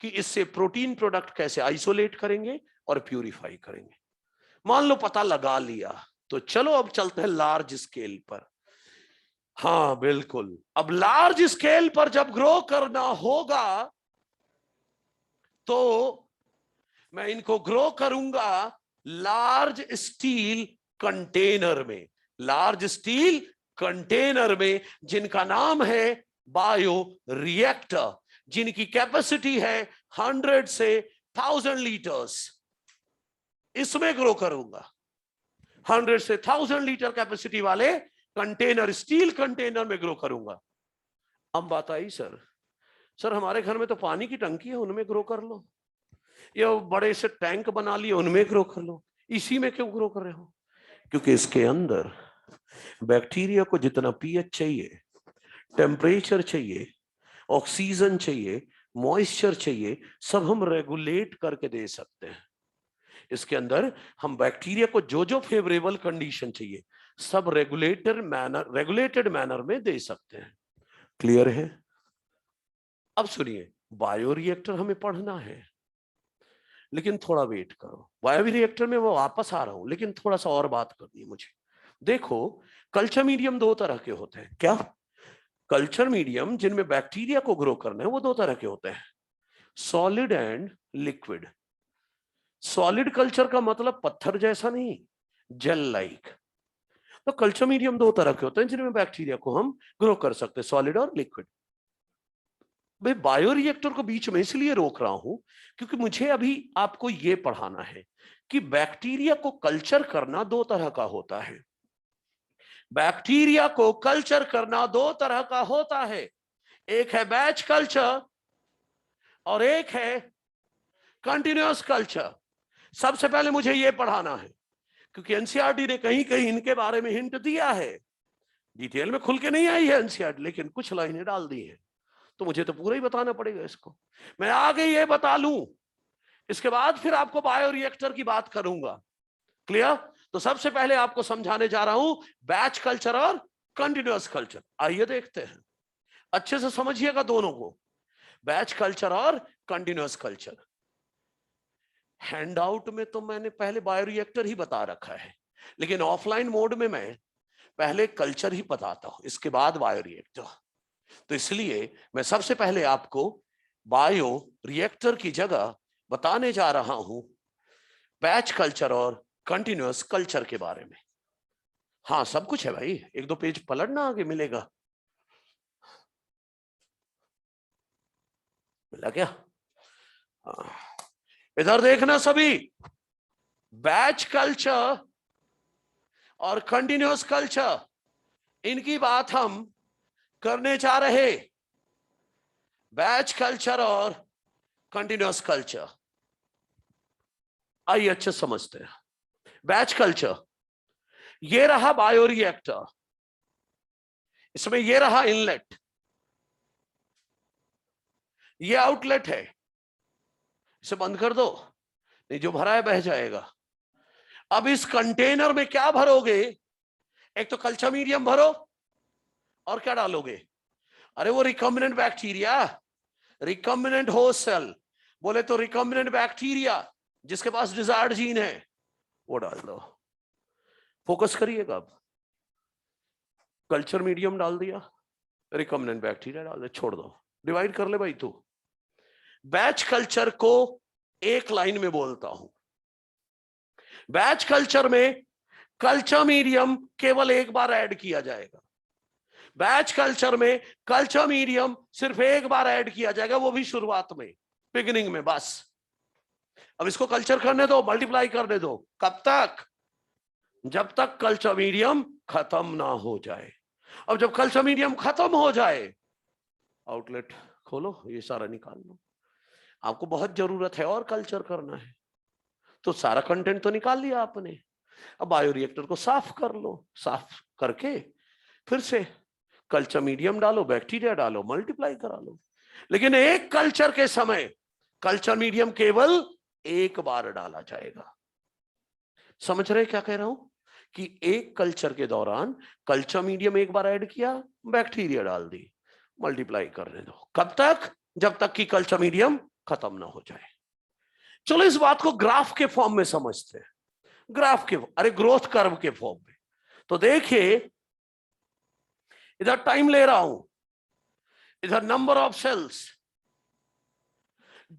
कि इससे प्रोटीन प्रोडक्ट कैसे आइसोलेट करेंगे और प्यूरिफाई करेंगे। मान लो पता लगा लिया, तो चलो अब चलते हैं लार्ज स्केल पर। हाँ बिल्कुल। अब लार्ज स्केल पर जब ग्रो करना होगा तो मैं इनको ग्रो करूंगा लार्ज स्टील कंटेनर में, लार्ज स्टील कंटेनर में, जिनका नाम है बायो रिएक्टर, जिनकी कैपेसिटी है 100 से 1000 लीटर्स। इसमें ग्रो करूंगा 100 से 1000 लीटर कैपेसिटी वाले कंटेनर, स्टील कंटेनर में ग्रो करूंगा। अब बात आई सर हमारे घर में तो पानी की टंकी है, उनमें ग्रो कर लो, या बड़े से टैंक बना लिए उनमें ग्रो कर लो, इसी में क्यों ग्रो कर रहे हो? क्योंकि इसके अंदर बैक्टीरिया को जितना पीएच चाहिए, टेम्परेचर चाहिए, ऑक्सीजन चाहिए, मॉइस्चर चाहिए, सब हम रेगुलेट करके दे सकते हैं। इसके अंदर हम बैक्टीरिया को जो जो फेवरेबल कंडीशन चाहिए सब रेगुलेटेड मैनर में दे सकते हैं। क्लियर है? अब सुनिए, बायो रिएक्टर हमें पढ़ना है, लेकिन थोड़ा वेट करो। बायो रिएक्टर में वो वापस आ रहा हूं, लेकिन थोड़ा सा और बात करनी है मुझे। देखो, कल्चर मीडियम दो तरह के होते हैं। क्या? कल्चर मीडियम जिनमें बैक्टीरिया को ग्रो करना है वो दो तरह के होते हैं, solid and liquid. Solid culture का मतलब पत्थर जैसा नहीं, जेल लाइक। तो कल्चर मीडियम दो तरह के होते हैं जिनमें बैक्टीरिया को हम ग्रो कर सकते हैं, सॉलिड और लिक्विड। मैं बायो रिएक्टर को बीच में इसलिए रोक रहा हूं क्योंकि मुझे अभी आपको यह पढ़ाना है कि बैक्टीरिया को कल्चर करना दो तरह का होता है। बैक्टीरिया को कल्चर करना दो तरह का होता है, एक है बैच कल्चर और एक है कंटिन्यूअस कल्चर। सबसे पहले मुझे यह पढ़ाना है क्योंकि एनसीईआरटी ने कहीं कहीं इनके बारे में हिंट दिया है, डिटेल में खुल के नहीं आई है एनसीईआरटी, लेकिन कुछ लाइनें डाल दी है, तो मुझे तो पूरा ही बताना पड़ेगा इसको। मैं आगे ये बता लूं, इसके बाद फिर आपको बायो रिएक्टर की बात करूंगा। क्लियर? तो सबसे पहले आपको समझाने जा रहा हूं बैच कल्चर और कंटिन्यूअस कल्चर। आइए देखते हैं, अच्छे से समझिएगा दोनों को, बैच कल्चर और कंटिन्यूअस कल्चर। हैंडआउट में तो मैंने पहले बायो रिएक्टर ही बता रखा है, लेकिन ऑफलाइन मोड में मैं पहले कल्चर ही बताता हूं, इसके बाद बायो रिएक्टर। तो इसलिए मैं सबसे पहले आपको बायो रिएक्टर की जगह बताने जा रहा हूं बैच कल्चर और कंटिन्यूअस कल्चर के बारे में। हाँ, सब कुछ है भाई, एक दो पेज पलटना आगे मिलेगा। मिला क्या? इधर देखना सभी, बैच कल्चर और कंटिन्यूअस कल्चर, इनकी बात हम करने जा रहे। बैच कल्चर और कंटिन्यूअस कल्चर, आइए अच्छे समझते हैं। बैच कल्चर, ये रहा बायो रिएक्टर, इसमें ये रहा इनलेट, ये आउटलेट है, इसे बंद कर दो, नहीं जो भरा है बह जाएगा। अब इस कंटेनर में क्या भरोगे? एक तो कल्चर मीडियम भरो, और क्या डालोगे? अरे वो recombinant bacteria, recombinant host cell, बोले तो रिकम्बिनेंट बैक्टीरिया जिसके पास डिजायर्ड जीन है वो डाल दो। फोकस करिएगा। अब कल्चर मीडियम डाल दिया, रिकम्बिनेंट बैक्टीरिया डाल दे, छोड़ दो, डिवाइड कर ले भाई तू। बैच कल्चर को एक लाइन में बोलता हूं, बैच कल्चर में कल्चर मीडियम केवल एक बार ऐड किया जाएगा। बैच कल्चर में कल्चर मीडियम सिर्फ एक बार ऐड किया जाएगा, वो भी शुरुआत में, बिगिनिंग में बस। अब इसको कल्चर करने दो, मल्टीप्लाई करने दो, कब तक? जब तक कल्चर मीडियम खत्म ना हो जाए। अब जब कल्चर मीडियम खत्म हो जाए, आउटलेट खोलो, ये सारा निकाल लो। आपको बहुत जरूरत है और कल्चर करना है, तो सारा कंटेंट तो निकाल लिया आपने। अब बायो रिएक्टर को साफ कर लो, साफ करके फिर से कल्चर मीडियम डालो, बैक्टीरिया डालो, मल्टीप्लाई करा लो। लेकिन एक कल्चर के समय कल्चर मीडियम केवल एक बार डाला जाएगा। समझ रहे क्या कह रहा हूं? कि एक कल्चर के दौरान कल्चर मीडियम एक बार ऐड किया, बैक्टीरिया डाल दी, मल्टीप्लाई करने दो। कब तक? जब तक कि कल्चर मीडियम खत्म ना हो जाए। चलो इस बात को ग्राफ के फॉर्म में समझते हैं। ग्राफ के, अरे ग्रोथ कर्व के फॉर्म में। तो देखिए, इधर टाइम ले रहा हूं, इधर नंबर ऑफ सेल्स।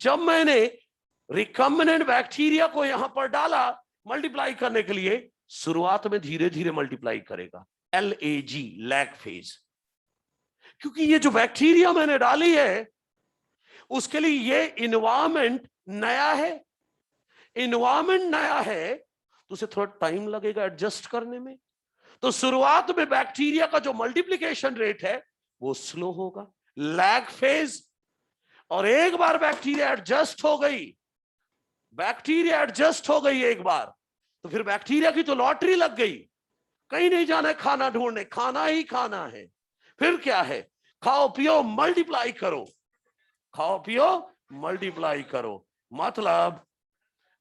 जब मैंने रिकम्बिनेंट बैक्टीरिया को यहां पर डाला मल्टीप्लाई करने के लिए, शुरुआत में धीरे धीरे मल्टीप्लाई करेगा, LAG, लैग फेज। क्योंकि ये जो बैक्टीरिया मैंने डाली है उसके लिए ये इन्वायरमेंट नया है, इन्वायरमेंट नया है तो उसे थोड़ा टाइम लगेगा एडजस्ट करने में। तो शुरुआत में बैक्टीरिया का जो मल्टीप्लिकेशन रेट है वो स्लो होगा, लैग फेज। और एक बार बैक्टीरिया एडजस्ट हो गई, बैक्टीरिया एडजस्ट हो गई एक बार, तो फिर बैक्टीरिया की तो लॉटरी लग गई, कहीं नहीं जाना है खाना ढूंढने, खाना ही खाना है। फिर क्या है, खाओ पियो मल्टीप्लाई करो, खाओ पियो मल्टीप्लाई करो। मतलब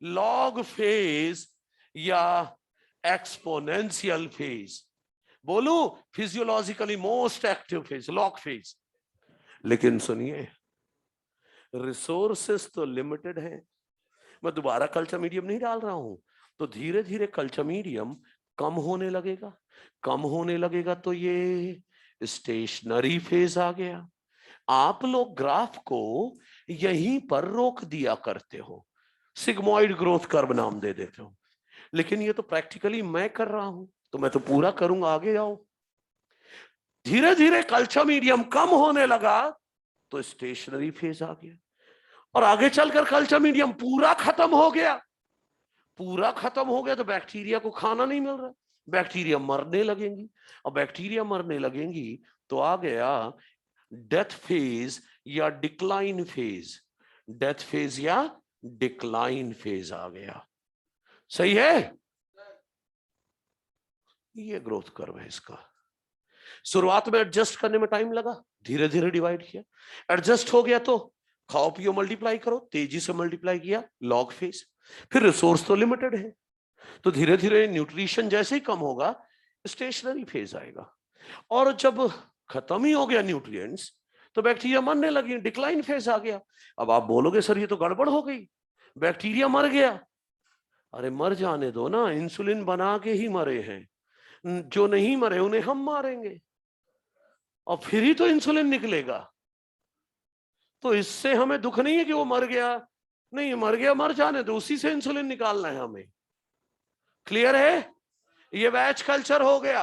लॉग फेज या एक्सपोनेंशियल फेज, बोलू physiologically most active phase log phase. लेकिन सुनिए, रिसोर्सेस तो लिमिटेड है। मैं दोबारा कल्चर मीडियम नहीं डाल रहा हूं, तो धीरे धीरे कल्चर मीडियम कम होने लगेगा, कम होने लगेगा तो ये स्टेशनरी फेज आ गया। आप लोग ग्राफ को यहीं पर रोक दिया करते हो, सिग्मोइड ग्रोथ कर्व नाम दे देते हो, लेकिन ये तो प्रैक्टिकली मैं कर रहा हूं, तो मैं तो पूरा करूंगा, आगे जाओ। धीरे धीरे कल्चर मीडियम कम होने लगा तो स्टेशनरी फेज आ गया, और आगे चलकर कल्चर मीडियम पूरा खत्म हो गया। पूरा खत्म हो गया तो बैक्टीरिया को खाना नहीं मिल रहा, बैक्टीरिया मरने लगेंगी, और बैक्टीरिया मरने लगेंगी तो आ गया डेथ फेज या डिक्लाइन फेज, डेथ फेज या डिक्लाइन फेज आ गया। सही है, ये ग्रोथ कर्व है इसका। शुरुआत में एडजस्ट करने में टाइम लगा, धीरे धीरे डिवाइड किया, एडजस्ट हो गया तो खाओ पियो मल्टीप्लाई करो, तेजी से मल्टीप्लाई किया, लॉग फेज। फिर रिसोर्स तो लिमिटेड है, तो धीरे धीरे न्यूट्रिशन जैसे ही कम होगा स्टेशनरी फेज आएगा, और जब खत्म ही हो गया न्यूट्रिएंट्स तो बैक्टीरिया मरने लगी, डिक्लाइन फेज आ गया। अब आप बोलोगे सर ये तो गड़बड़ हो गई, बैक्टीरिया मर गया। अरे मर जाने दो ना, इंसुलिन बना के ही मरे हैं, जो नहीं मरे उन्हें हम मारेंगे और फिर ही तो इंसुलिन निकलेगा। तो इससे हमें दुख नहीं है कि वो मर गया, नहीं मर गया, मर जाने दो, उसी से इंसुलिन निकालना है हमें। क्लियर है, ये बैच कल्चर हो गया।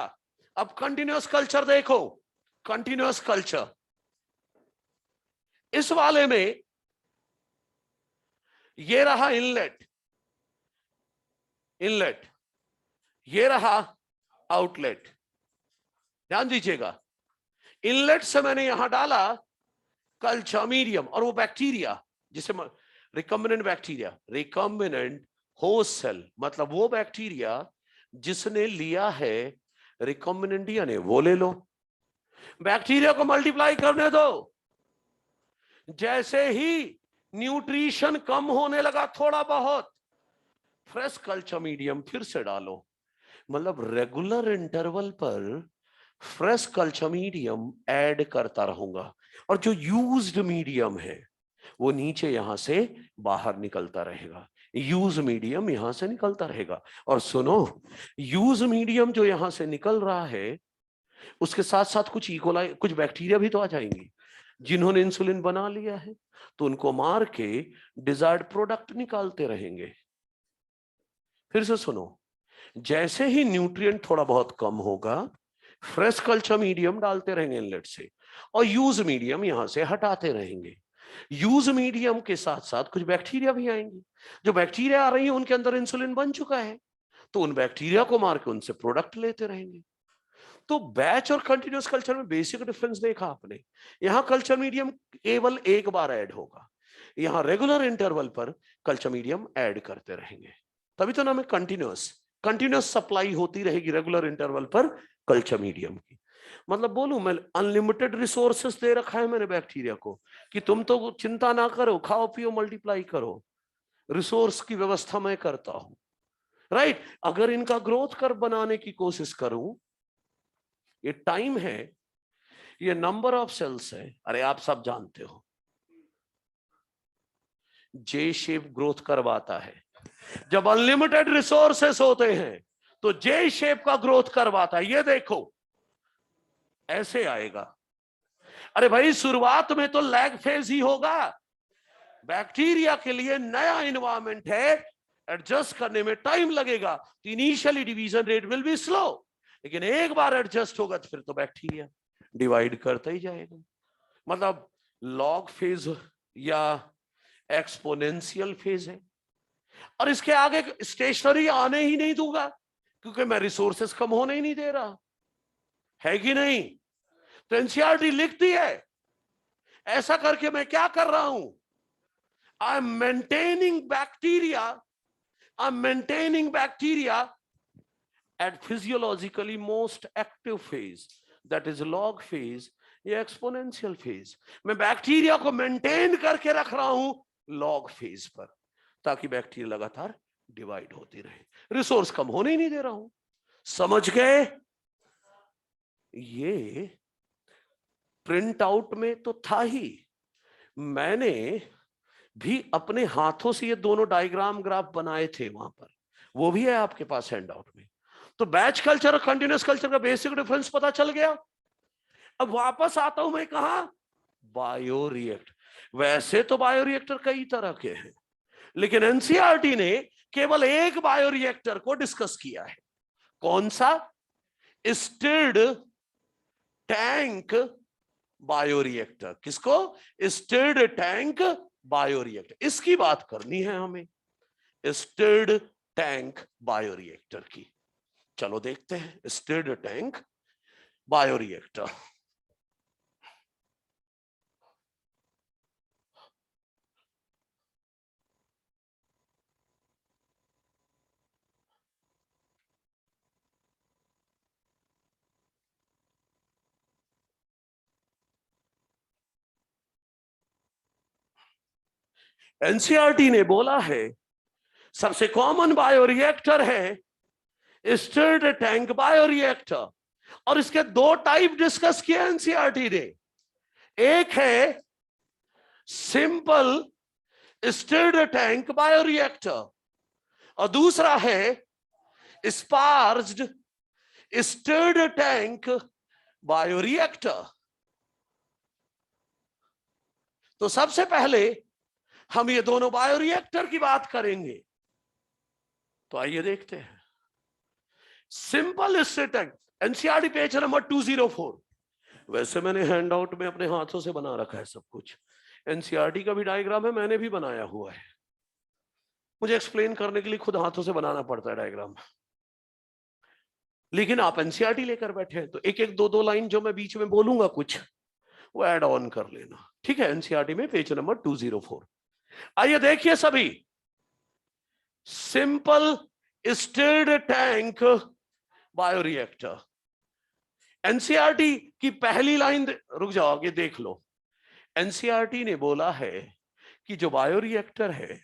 अब कंटिन्यूअस कल्चर देखो, कंटिन्यूअस कल्चर इस वाले में ये रहा इनलेट, इनलेट, ये रहा आउटलेट। ध्यान दीजिएगा, इनलेट से मैंने यहां डाला कल्चर मीडियम, और वो बैक्टीरिया जिसे recombinant bacteria, recombinant host cell, मतलब वो बैक्टीरिया जिसने लिया है रिकम्बिनेंट डीएनए, वो ले लो, बैक्टीरिया को मल्टीप्लाई करने दो। जैसे ही न्यूट्रिशन कम होने लगा थोड़ा बहुत, फ्रेश कल्चर मीडियम फिर से डालो, मतलब रेगुलर इंटरवल पर फ्रेश कल्चर मीडियम ऐड करता रहूंगा, और जो यूज्ड मीडियम है वो नीचे यहां से बाहर निकलता रहेगा, यूज मीडियम यहां से निकलता रहेगा। और सुनो, यूज मीडियम जो यहां से निकल रहा है उसके साथ साथ कुछ इकोलाई, कुछ बैक्टीरिया भी तो आ जाएंगी जिन्होंने इंसुलिन बना लिया है, तो उनको मार के डिजायर्ड प्रोडक्ट निकालते रहेंगे। फिर से सुनो, जैसे ही न्यूट्रिएंट थोड़ा बहुत कम होगा, फ्रेश कल्चर मीडियम डालते रहेंगे इनलेट से, और यूज मीडियम यहां से हटाते रहेंगे। यूज मीडियम के साथ साथ कुछ बैक्टीरिया भी आएंगे, जो बैक्टीरिया आ रही है उनके अंदर इंसुलिन बन चुका है, तो उन बैक्टीरिया को मार के उनसे प्रोडक्ट लेते रहेंगे। तो बैच और कंटिन्यूअस कल्चर में बेसिक डिफरेंस देखा आपने, यहां कल्चर मीडियम केवल एक बार ऐड होगा, यहां रेगुलर इंटरवल पर कल्चर मीडियम ऐड करते रहेंगे, तभी तो नाम है कंटिन्यूअस। कंटिन्यूअस सप्लाई होती रहेगी रेगुलर इंटरवल पर कल्चर मीडियम की। मतलब बोलूं मैं, अनलिमिटेड रिसोर्सेस दे रखा है मैंने बैक्टीरिया को कि तुम तो चिंता ना करो, खाओ पियो मल्टीप्लाई करो, रिसोर्स की व्यवस्था मैं करता हूं, राइट। अगर इनका ग्रोथ कर्व बनाने की कोशिश करूं, ये टाइम है, ये नंबर ऑफ सेल्स है, अरे आप सब जानते हो जे शेप ग्रोथ कर्व आता है, जब अनलिमिटेड रिसोर्सेस होते हैं तो जे शेप का ग्रोथ कर्व आता है। ये देखो, ऐसे आएगा। अरे भाई शुरुआत में तो लैग फेज ही होगा, बैक्टीरिया के लिए नया इन्वायरमेंट है, एडजस्ट करने में टाइम लगेगा, तो initially division rate will be slow, लेकिन एक बार एडजस्ट होगा तो फिर तो बैक्टीरिया डिवाइड करता ही जाएगा। मतलब लॉग फेज या एक्सपोनेंशियल फेज है, और इसके आगे स्टेशनरी आने ही नहीं दूंगा क्योंकि मैं रिसोर्सेस कम होने ही नहीं दे रहा, है कि नहीं? तो एनसीईआरटी लिखती है, ऐसा करके मैं क्या कर रहा हूं, I am maintaining bacteria at physiologically most active phase, that is log phase या एक्सपोनेंशियल फेज। मैं बैक्टीरिया को मेंटेन करके रख रहा हूं लॉग फेज पर, ताकि बैक्टीरिया लगातार डिवाइड होती रहे, रिसोर्स कम होने ही नहीं दे रहा हूं। समझ गए? ये प्रिंट आउट में तो था ही, मैंने भी अपने हाथों से ये दोनों डायग्राम ग्राफ बनाए थे वहां पर, वो भी है आपके पास हैंडआउट में। तो बैच कल्चर और कंटिन्यूअस कल्चर का बेसिक डिफरेंस पता चल गया। अब वापस आता हूं मैं कहां, बायोरिएक्टर। वैसे तो बायोरिएक्टर कई तरह के हैं, लेकिन एनसीईआरटी ने केवल एक बायोरिएक्टर को डिस्कस किया है। कौन सा? Stirred tank bioreactor. किसको? स्टिर्ड टैंक बायोरिएक्टर, इसकी बात करनी है हमें, स्टिर्ड टैंक बायोरिएक्टर की। चलो देखते हैं स्टिर्ड टैंक बायोरिएक्टर। एनसीईआरटी ने बोला है सबसे कॉमन बायोरिएक्टर है स्टिर्ड टैंक बायोरिएक्टर, और इसके दो टाइप डिस्कस किए एनसीईआरटी ने। एक है सिंपल स्टिर्ड टैंक बायोरिएक्टर और दूसरा है स्पार्ज्ड स्टिर्ड टैंक बायोरिएक्टर। तो सबसे पहले हम ये दोनों बायोरिएक्टर की बात करेंगे, तो आइए देखते हैं। Simple stirred tank, NCERT page number 204। वैसे मैंने हैंडआउट में अपने हाथों से बना रखा है सब कुछ, एनसीईआरटी का भी डायग्राम है, मैंने भी बनाया हुआ है। मुझे एक्सप्लेन करने के लिए खुद हाथों से बनाना पड़ता है डायग्राम, लेकिन आप एनसीईआरटी लेकर बैठे हैं तो एक एक दो दो लाइन जो मैं बीच में बोलूंगा कुछ, वो ऐड ऑन कर लेना, ठीक है? एनसीईआरटी में पेज नंबर 204। आइए देखिए सभी, simple stirred tank bioreactor. NCERT की पहली लाइन, रुक जाओ आगे देख लो। एनसीईआरटी ने बोला है कि जो बायोरिएक्टर है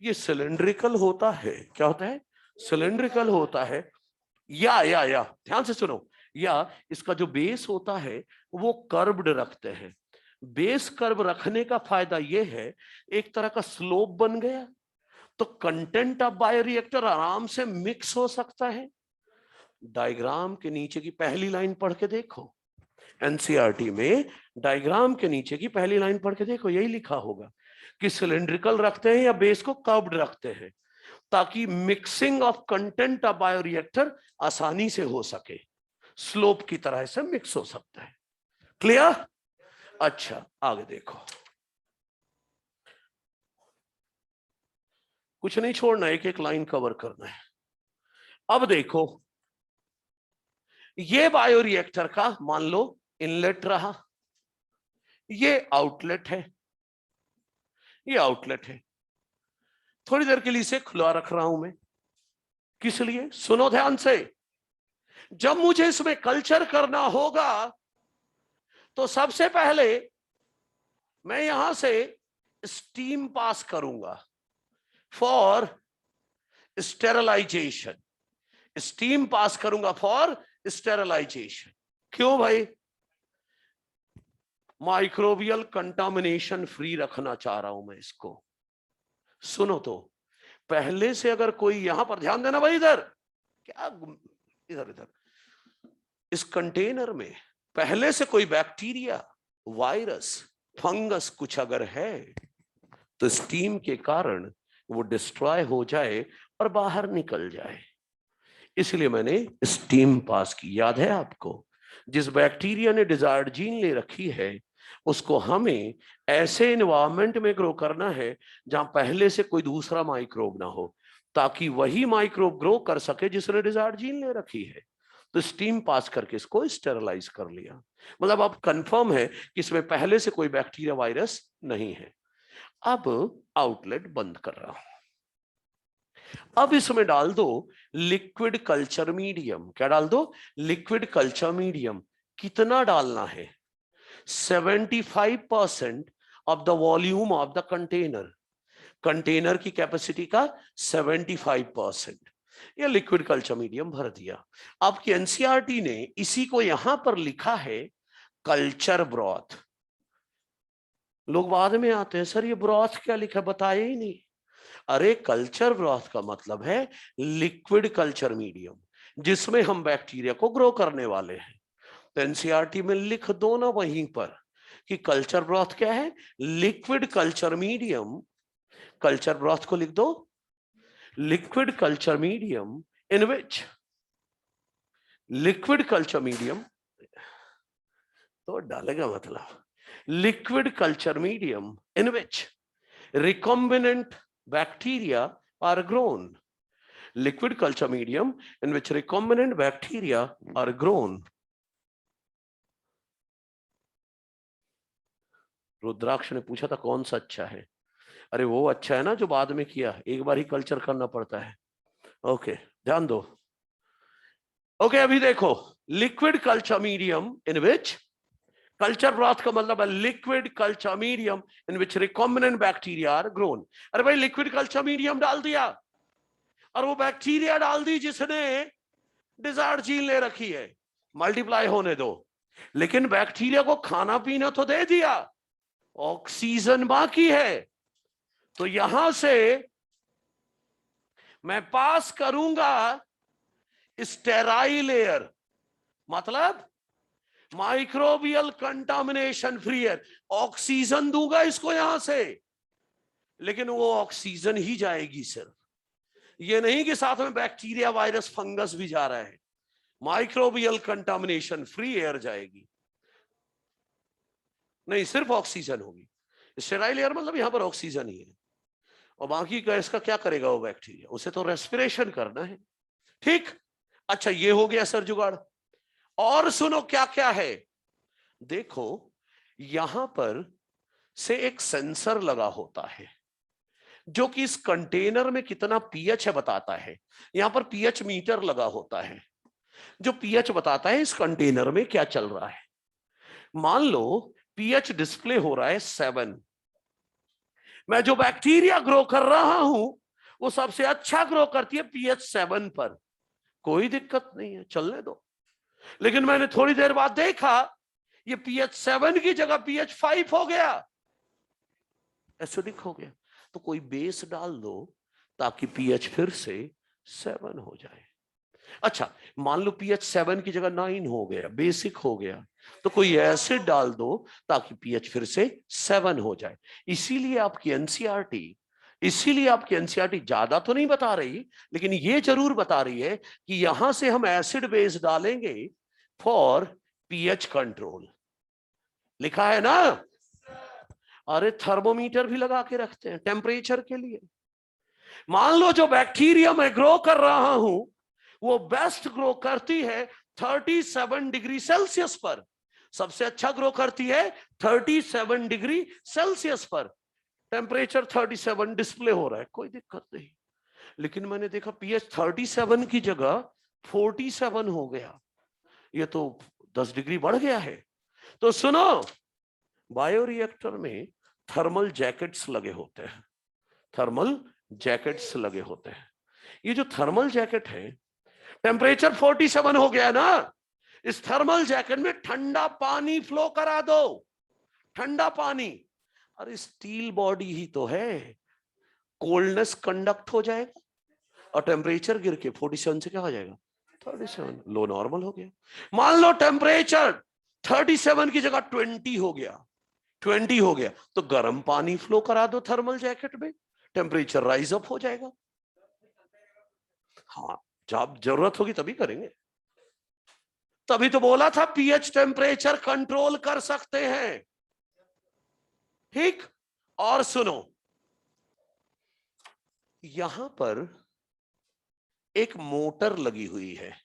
ये सिलिंड्रिकल होता है। क्या होता है? सिलिंड्रिकल होता है, या ध्यान से सुनो, या इसका जो बेस होता है वो कर्व्ड रखते हैं। बेस कर्व रखने का फायदा ये है, एक तरह का स्लोप बन गया तो कंटेंट ऑफ बायोरिएक्टर आराम से मिक्स हो सकता है। डायग्राम के नीचे की पहली लाइन पढ़ के देखो, एनसीईआरटी में डायग्राम के नीचे की पहली लाइन पढ़ के देखो, यही लिखा होगा कि सिलिंड्रिकल रखते हैं या बेस को कर्व्ड रखते हैं ताकि mixing of content of bioreactor आसानी से हो सके, स्लोप की तरह से मिक्स हो सकता है। क्लियर? अच्छा आगे देखो, कुछ नहीं छोड़ना, एक एक लाइन कवर करना है। अब देखो, ये बायोरिएक्टर का मान लो इनलेट रहा, ये आउटलेट है, ये आउटलेट है। थोड़ी देर के लिए इसे खुला रख रहा हूं मैं, किस लिए? सुनो ध्यान से, जब मुझे इसमें कल्चर करना होगा तो सबसे पहले मैं यहां से स्टीम पास करूंगा फॉर स्टेरलाइजेशन, स्टीम पास करूंगा फॉर स्टेरलाइजेशन। क्यों भाई? माइक्रोबियल कंटामिनेशन फ्री रखना चाह रहा हूं मैं इसको। सुनो तो, पहले से अगर कोई, यहां पर ध्यान देना भाई, इधर क्या, इधर इधर, इस कंटेनर में पहले से कोई बैक्टीरिया, वायरस, फंगस कुछ अगर है तो स्टीम के कारण वो डिस्ट्रॉय हो जाए और बाहर निकल जाए। इसलिए मैंने स्टीम पास की। याद है आपको, जिस बैक्टीरिया ने डिजायर्ड जीन ले रखी है उसको हमें ऐसे एनवायरनमेंट में ग्रो करना है जहां पहले से कोई दूसरा माइक्रोब ना हो, ताकि वही माइक्रोब ग्रो कर सके जिसने डिजायर्ड जीन ले रखी है। तो स्टीम पास करके इसको स्टेरलाइज कर लिया। मतलब अब कंफर्म है कि इसमें पहले से कोई बैक्टीरिया, वायरस नहीं है। अब आउटलेट बंद कर रहा हूं। अब इसमें डाल दो लिक्विड कल्चर मीडियम। क्या डाल दो? Liquid culture medium. कितना डालना है? 75% of the volume of the container. Container की कैपेसिटी का 75% ये लिक्विड कल्चर मीडियम भर दिया। आपकी एनसीईआरटी ने इसी को यहां पर लिखा है कल्चर ब्रॉथ। लोग बाद में आते हैं, सर ये ब्रॉथ क्या लिखा, बताया ही नहीं। अरे कल्चर ब्रॉथ का मतलब है लिक्विड कल्चर मीडियम, जिसमें हम बैक्टीरिया को ग्रो करने वाले हैं। तो एनसीईआरटी में लिख दो ना वहीं पर कि कल्चर ब्रॉथ क्या है, liquid culture medium. Culture broth को लिख दो liquid culture medium in which, liquid culture medium तो डालेगा मतलब liquid culture medium in which recombinant bacteria are grown. Liquid culture medium in which recombinant bacteria are grown. रुद्राक्ष ने पूछा था कौन सा अच्छा है? अरे वो अच्छा है ना जो बाद में किया, एक बार ही कल्चर करना पड़ता है। ओके, ध्यान दो। ओके, अभी देखो, liquid culture medium in which, culture broth का मतलब है liquid culture medium in which recombinant bacteria are grown. अरे भाई लिक्विड कल्चर मीडियम डाल दिया और वो बैक्टीरिया डाल दी जिसने डिजायर्ड जीन ले रखी है, मल्टीप्लाई होने दो। लेकिन बैक्टीरिया को खाना पीना तो दे दिया, ऑक्सीजन बाकी है। तो यहां से मैं पास करूंगा स्टेराइल एयर, मतलब microbial contamination free air. Oxygen दूंगा इसको यहां से, लेकिन वो ऑक्सीजन ही जाएगी सिर्फ, ये नहीं कि साथ में बैक्टीरिया, वायरस, फंगस भी जा रहा है। माइक्रोबियल कंटामिनेशन फ्री एयर जाएगी, नहीं सिर्फ ऑक्सीजन होगी। स्टेराइल एयर मतलब यहां पर ऑक्सीजन ही है, और बाकी गैस का क्या करेगा वो बैक्टीरिया, उसे तो रेस्पिरेशन करना है। ठीक, अच्छा ये हो गया सर जुगाड़। और सुनो क्या क्या है, देखो यहां पर से एक सेंसर लगा होता है जो कि इस कंटेनर में कितना पीएच है बताता है। यहां पर पीएच मीटर लगा होता है जो पीएच बताता है इस कंटेनर में क्या चल रहा है। मान लो पीएच डिस्प्ले हो रहा है 7। मैं जो बैक्टीरिया ग्रो कर रहा हूं वो सबसे अच्छा ग्रो करती है पीएच 7 पर, कोई दिक्कत नहीं है, चलने दो। लेकिन मैंने थोड़ी देर बाद देखा ये पीएच 7 की जगह पीएच 5 हो गया, एसिडिक हो गया। तो कोई बेस डाल दो ताकि पीएच फिर से 7 हो जाए। अच्छा, मान लो पीएच 7 की जगह 9 हो गया, बेसिक हो गया, तो कोई एसिड डाल दो ताकि पीएच फिर से 7 हो जाए। इसीलिए आपकी एनसीईआरटी ज्यादा तो नहीं बता रही, लेकिन ये जरूर बता रही है कि यहां से हम एसिड बेस डालेंगे फॉर पीएच कंट्रोल। लिखा है ना? अरे थर्मोमीटर भी लगा के रखते हैं टेम्परेचर के लिए। मान लो जो बैक्टीरिया मैं ग्रो कर रहा हूं वो बेस्ट ग्रो करती है 37 डिग्री सेल्सियस पर, सबसे अच्छा ग्रो करती है 37 डिग्री सेल्सियस पर। टेम्परेचर 37 डिस्प्ले हो रहा है, कोई दिक्कत नहीं। लेकिन मैंने देखा पीएच 37 की जगह 47 हो गया, ये तो 10 डिग्री बढ़ गया है। तो सुनो, बायोरिएक्टर में थर्मल जैकेट्स लगे होते हैं, थर्मल जैकेट्स लगे होते हैं। ये जो थर्मल जैकेट है, टेम्परेचर 47 हो गया ना, इस थर्मल जैकेट में ठंडा पानी फ्लो करा दो, ठंडा पानी। अरे स्टील बॉडी ही तो है, कोल्डनेस कंडक्ट हो जाएगा और टेम्परेचर गिर के 47 से क्या हो जाएगा 37, लो नॉर्मल हो गया। मान लो टेम्परेचर 37 की जगह 20 हो गया, 20 हो गया, तो गर्म पानी फ्लो करा दो थर्मल जैकेट में, टेम्परेचर राइज अप हो जाएगा। हाँ, जब जरूरत होगी तभी करेंगे। तभी तो बोला था पीएच टेम्परेचर कंट्रोल कर सकते हैं। ठीक, और सुनो, यहां पर एक मोटर लगी हुई है,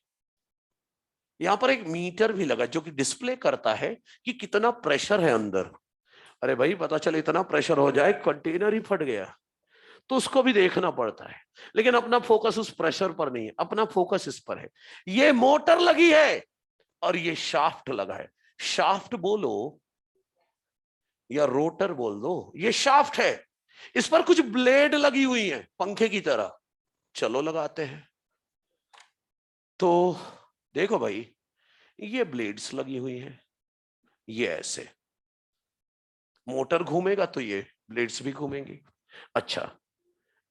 यहां पर एक मीटर भी लगा जो कि डिस्प्ले करता है कि कितना प्रेशर है अंदर। अरे भाई, पता चले इतना प्रेशर हो जाए कंटेनर ही फट गया, तो उसको भी देखना पड़ता है। लेकिन अपना फोकस उस प्रेशर पर नहीं है, अपना फोकस इस पर है। ये मोटर लगी है और ये शाफ्ट लगा है। शाफ्ट बोलो या रोटर बोल दो, ये शाफ्ट है। इस पर कुछ ब्लेड लगी हुई है पंखे की तरह। चलो लगाते हैं। तो देखो भाई, ये ब्लेड्स लगी हुई हैं, ये ऐसे मोटर घूमेगा तो ये ब्लेड्स भी घूमेंगी। अच्छा,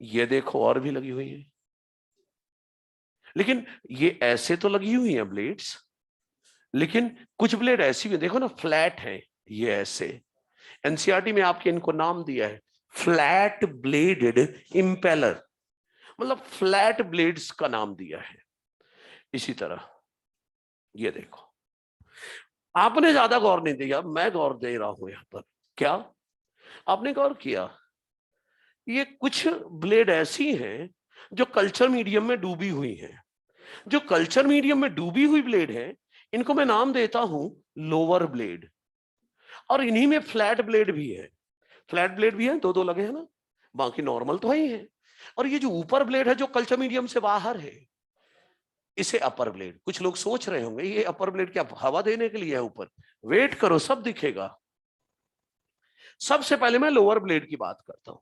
ये देखो और भी लगी हुई है, लेकिन ये ऐसे तो लगी हुई है ब्लेड्स, लेकिन कुछ ब्लेड ऐसी भी देखो ना, फ्लैट है, ये ऐसे। एनसीईआरटी में आपके इनको नाम दिया है फ्लैट ब्लेडेड इंपेलर, मतलब फ्लैट ब्लेड्स का नाम दिया है। इसी तरह ये देखो, आपने ज्यादा गौर नहीं दिया, मैं गौर दे रहा हूं यहां पर। क्या आपने गौर किया? ये कुछ ब्लेड ऐसी हैं जो कल्चर मीडियम में डूबी हुई हैं। जो कल्चर मीडियम में डूबी हुई ब्लेड है, इनको मैं नाम देता हूं लोअर ब्लेड। और इन्हीं में फ्लैट ब्लेड भी है, फ्लैट ब्लेड भी है, दो दो लगे हैं ना, बाकी नॉर्मल तो ही है। और ये जो ऊपर ब्लेड है जो कल्चर मीडियम से बाहर है, इसे अपर ब्लेड। कुछ लोग सोच रहे होंगे ये अपर ब्लेड क्या हवा देने के लिए है ऊपर? वेट करो, सब दिखेगा। सबसे पहले मैं लोअर ब्लेड की बात करता हूं।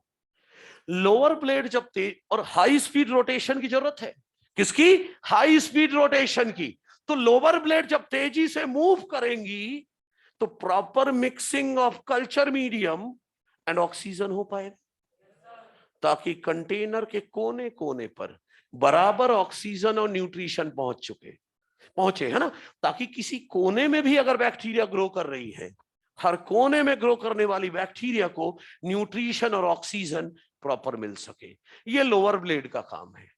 लोअर ब्लेड जब तेज और हाई स्पीड रोटेशन की जरूरत है, किसकी? हाई स्पीड रोटेशन की। तो लोअर ब्लेड जब तेजी से मूव करेंगी तो proper mixing of culture medium and oxygen हो पाएगा, ताकि कंटेनर के कोने कोने पर बराबर ऑक्सीजन और न्यूट्रिशन पहुंचे, है ना। ताकि किसी कोने में भी अगर बैक्टीरिया ग्रो कर रही है, हर कोने में ग्रो करने वाली बैक्टीरिया को न्यूट्रिशन और ऑक्सीजन प्रॉपर मिल सके। ये लोअर ब्लेड का काम है।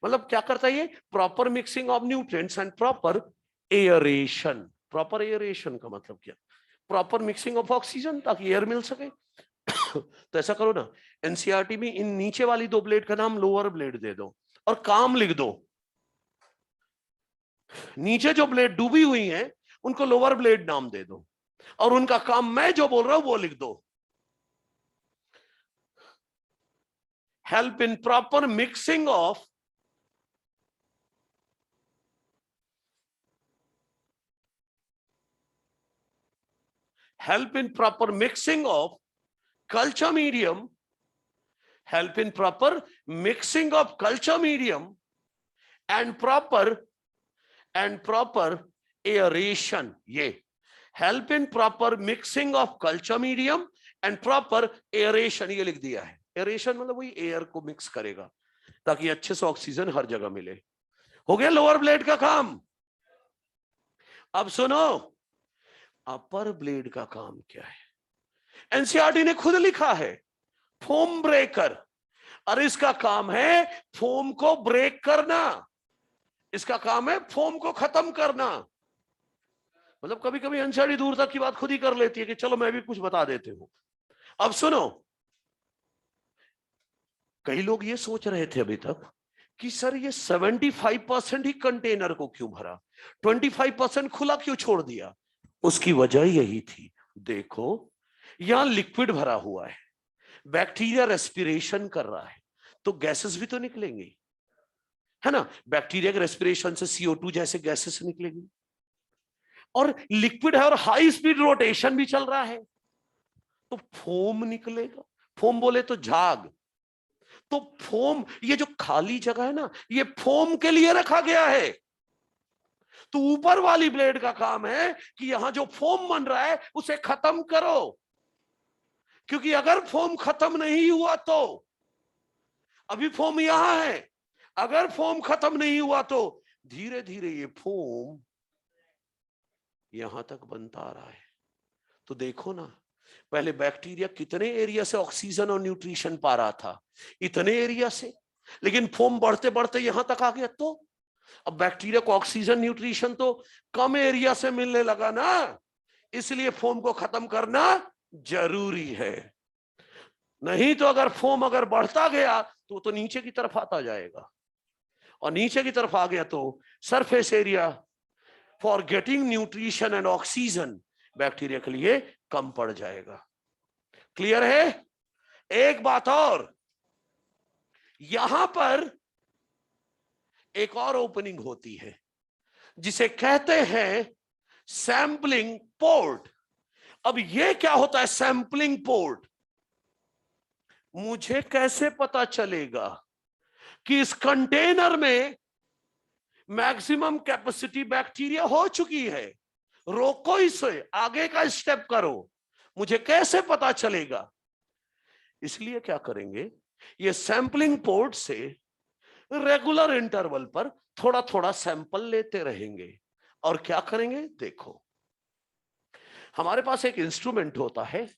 मतलब क्या करता है ये? Proper mixing of nutrients and proper aeration. Proper aeration का मतलब क्या? प्रॉपर मिक्सिंग ऑफ ऑक्सीजन, ताकि एयर मिल सके। तो ऐसा करो ना, एनसीईआरटी में इन नीचे वाली दो ब्लेड का नाम लोअर ब्लेड दे दो और काम लिख दो। नीचे जो ब्लेड डूबी हुई हैं उनको लोअर ब्लेड नाम दे दो, और उनका काम मैं जो बोल रहा हूं वो लिख दो। Help in proper mixing of help in proper mixing of culture medium, help in proper mixing of culture medium and proper aeration. ये help in proper mixing of culture medium and proper aeration, ये लिख दिया है। Aeration मतलब वही air को mix करेगा ताकि अच्छे से ऑक्सीजन हर जगह मिले। हो गया लोअर ब्लेड का काम। अब सुनो, अपर ब्लेड का काम क्या है? एनसीईआरटी ने खुद लिखा है फोम ब्रेकर। और इसका काम है फोम को ब्रेक करना, इसका काम है फोम को खत्म करना। मतलब कभी कभी एनसीईआरटी दूर तक की बात खुद ही कर लेती है कि चलो मैं भी कुछ बता देती हूं। अब सुनो, कई लोग ये सोच रहे थे अभी तक कि सर ये 75% ही कंटेनर को क्यों भरा, 25% खुला क्यों छोड़ दिया? उसकी वजह यही थी, देखो यहां लिक्विड भरा हुआ है, बैक्टीरिया रेस्पिरेशन कर रहा है, तो गैसेस भी तो निकलेंगी, है ना। बैक्टीरिया के रेस्पिरेशन से CO2 जैसे गैसेस निकलेंगी, और लिक्विड है और हाई स्पीड रोटेशन भी चल रहा है, तो फोम निकलेगा। फोम बोले तो झाग। तो फोम, ये जो खाली जगह है ना, ये फोम के लिए रखा गया है। तो ऊपर वाली ब्लेड का काम है कि यहां जो फोम बन रहा है उसे खत्म करो, क्योंकि अगर फोम खत्म नहीं हुआ तो, अभी फोम यहां है, अगर फोम खत्म नहीं हुआ तो धीरे धीरे ये फोम यहां तक बनता आ रहा है। तो देखो ना, पहले बैक्टीरिया कितने एरिया से ऑक्सीजन और न्यूट्रिशन पा रहा था, इतने एरिया से, लेकिन फोम बढ़ते बढ़ते यहां तक आ गया। तो अब बैक्टीरिया को ऑक्सीजन न्यूट्रिशन तो कम एरिया से मिलने लगा ना, इसलिए फोम को खत्म करना जरूरी है। नहीं तो अगर फोम अगर बढ़ता गया तो नीचे की तरफ आता जाएगा, और नीचे की तरफ आ गया तो surface area for getting nutrition and oxygen bacteria के लिए कम पड़ जाएगा। क्लियर है? एक बात और, यहां पर एक और ओपनिंग होती है जिसे कहते हैं सैंपलिंग पोर्ट। अब ये क्या होता है सैंपलिंग पोर्ट? मुझे कैसे पता चलेगा कि इस कंटेनर में मैक्सिमम कैपेसिटी बैक्टीरिया हो चुकी है? रोको इसे, आगे का स्टेप करो, मुझे कैसे पता चलेगा? इसलिए क्या करेंगे, ये सैंपलिंग पोर्ट से रेगुलर इंटरवल पर थोड़ा थोड़ा सैंपल लेते रहेंगे। और क्या करेंगे, देखो हमारे पास एक इंस्ट्रूमेंट होता है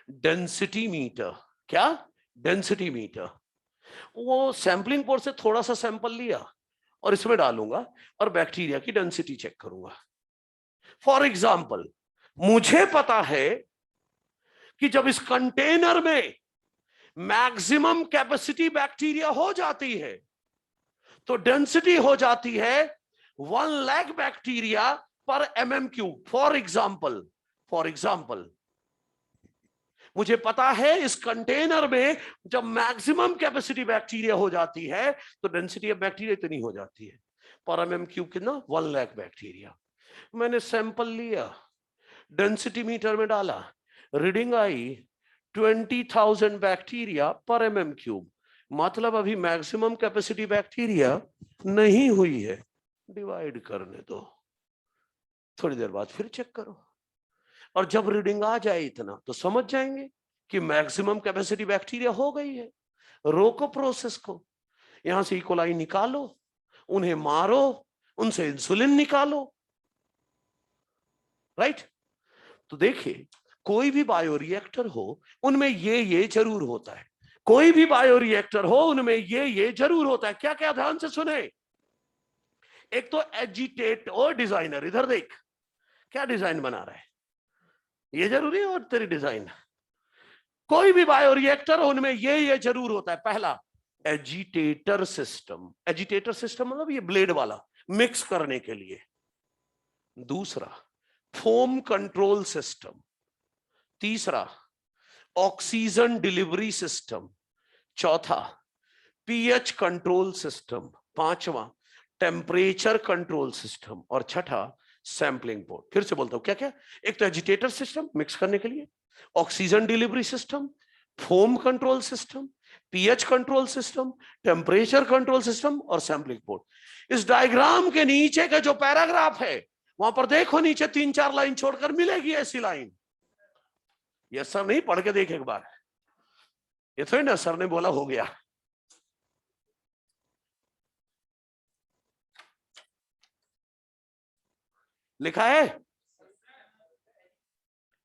डेंसिटी मीटर। क्या? Density meter. वो सैंपलिंग पोर्ट से थोड़ा सा सैंपल लिया और इसमें डालूंगा और बैक्टीरिया की डेंसिटी चेक करूंगा। फॉर एग्जाम्पल, मुझे पता है कि जब इस कंटेनर में मैक्सिमम कैपेसिटी बैक्टीरिया हो जाती है तो डेंसिटी हो जाती है 1 लाख बैक्टीरिया पर mm3। फॉर एग्जाम्पल मुझे पता है इस कंटेनर में जब मैक्सिमम कैपेसिटी बैक्टीरिया हो जाती है तो डेंसिटी ऑफ बैक्टीरिया इतनी हो जाती है पर mm3 कितना, 1 लाख बैक्टीरिया। मैंने सैंपल लिया, डेंसिटी मीटर में डाला, रीडिंग आई 20,000 बैक्टीरिया पर mm3। मतलब अभी मैक्सिमम कैपेसिटी बैक्टीरिया नहीं हुई है, डिवाइड करने दो, थोड़ी देर बाद फिर चेक करो, और जब रीडिंग आ जाए इतना तो समझ जाएंगे कि मैक्सिमम कैपेसिटी बैक्टीरिया हो गई है। रोको प्रोसेस को, यहां से इकोलाई निकालो, उन्हें मारो, उनसे इंसुलिन निकालो, राइट? तो देखिए कोई भी बायोरिएक्टर हो उनमें ये जरूर होता है, कोई भी बायोरिएक्टर हो उनमें ये जरूर होता है। क्या क्या? ध्यान से सुने। एक तो एजिटेट और डिजाइनर, इधर देख क्या डिजाइन बना रहा है, ये जरूरी है। और तेरी डिजाइन, कोई भी बायोरिएक्टर उनमें ये जरूर होता है। पहला एजिटेटर सिस्टम, एजिटेटर सिस्टम मतलब ये ब्लेड वाला मिक्स करने के लिए। दूसरा फोम कंट्रोल सिस्टम। तीसरा ऑक्सीजन डिलीवरी सिस्टम। चौथा पीएच कंट्रोल सिस्टम। पांचवा टेम्परेचर कंट्रोल सिस्टम। और छठा सैंपलिंग पोर्ट। फिर से बोलता हूं क्या क्या? एक तो एजिटेटर सिस्टम मिक्स करने के लिए, oxygen delivery system, foam control system, pH control system, temperature control system और सैंपलिंग पोर्ट। इस डायग्राम के नीचे का जो पैराग्राफ है वहां पर देखो, नीचे 3-4 लाइन छोड़कर मिलेगी ऐसी लाइन। ये सर नहीं, पढ़ के देख एक बार, ये थोड़ी ना सर ने बोला हो गया। लिखा है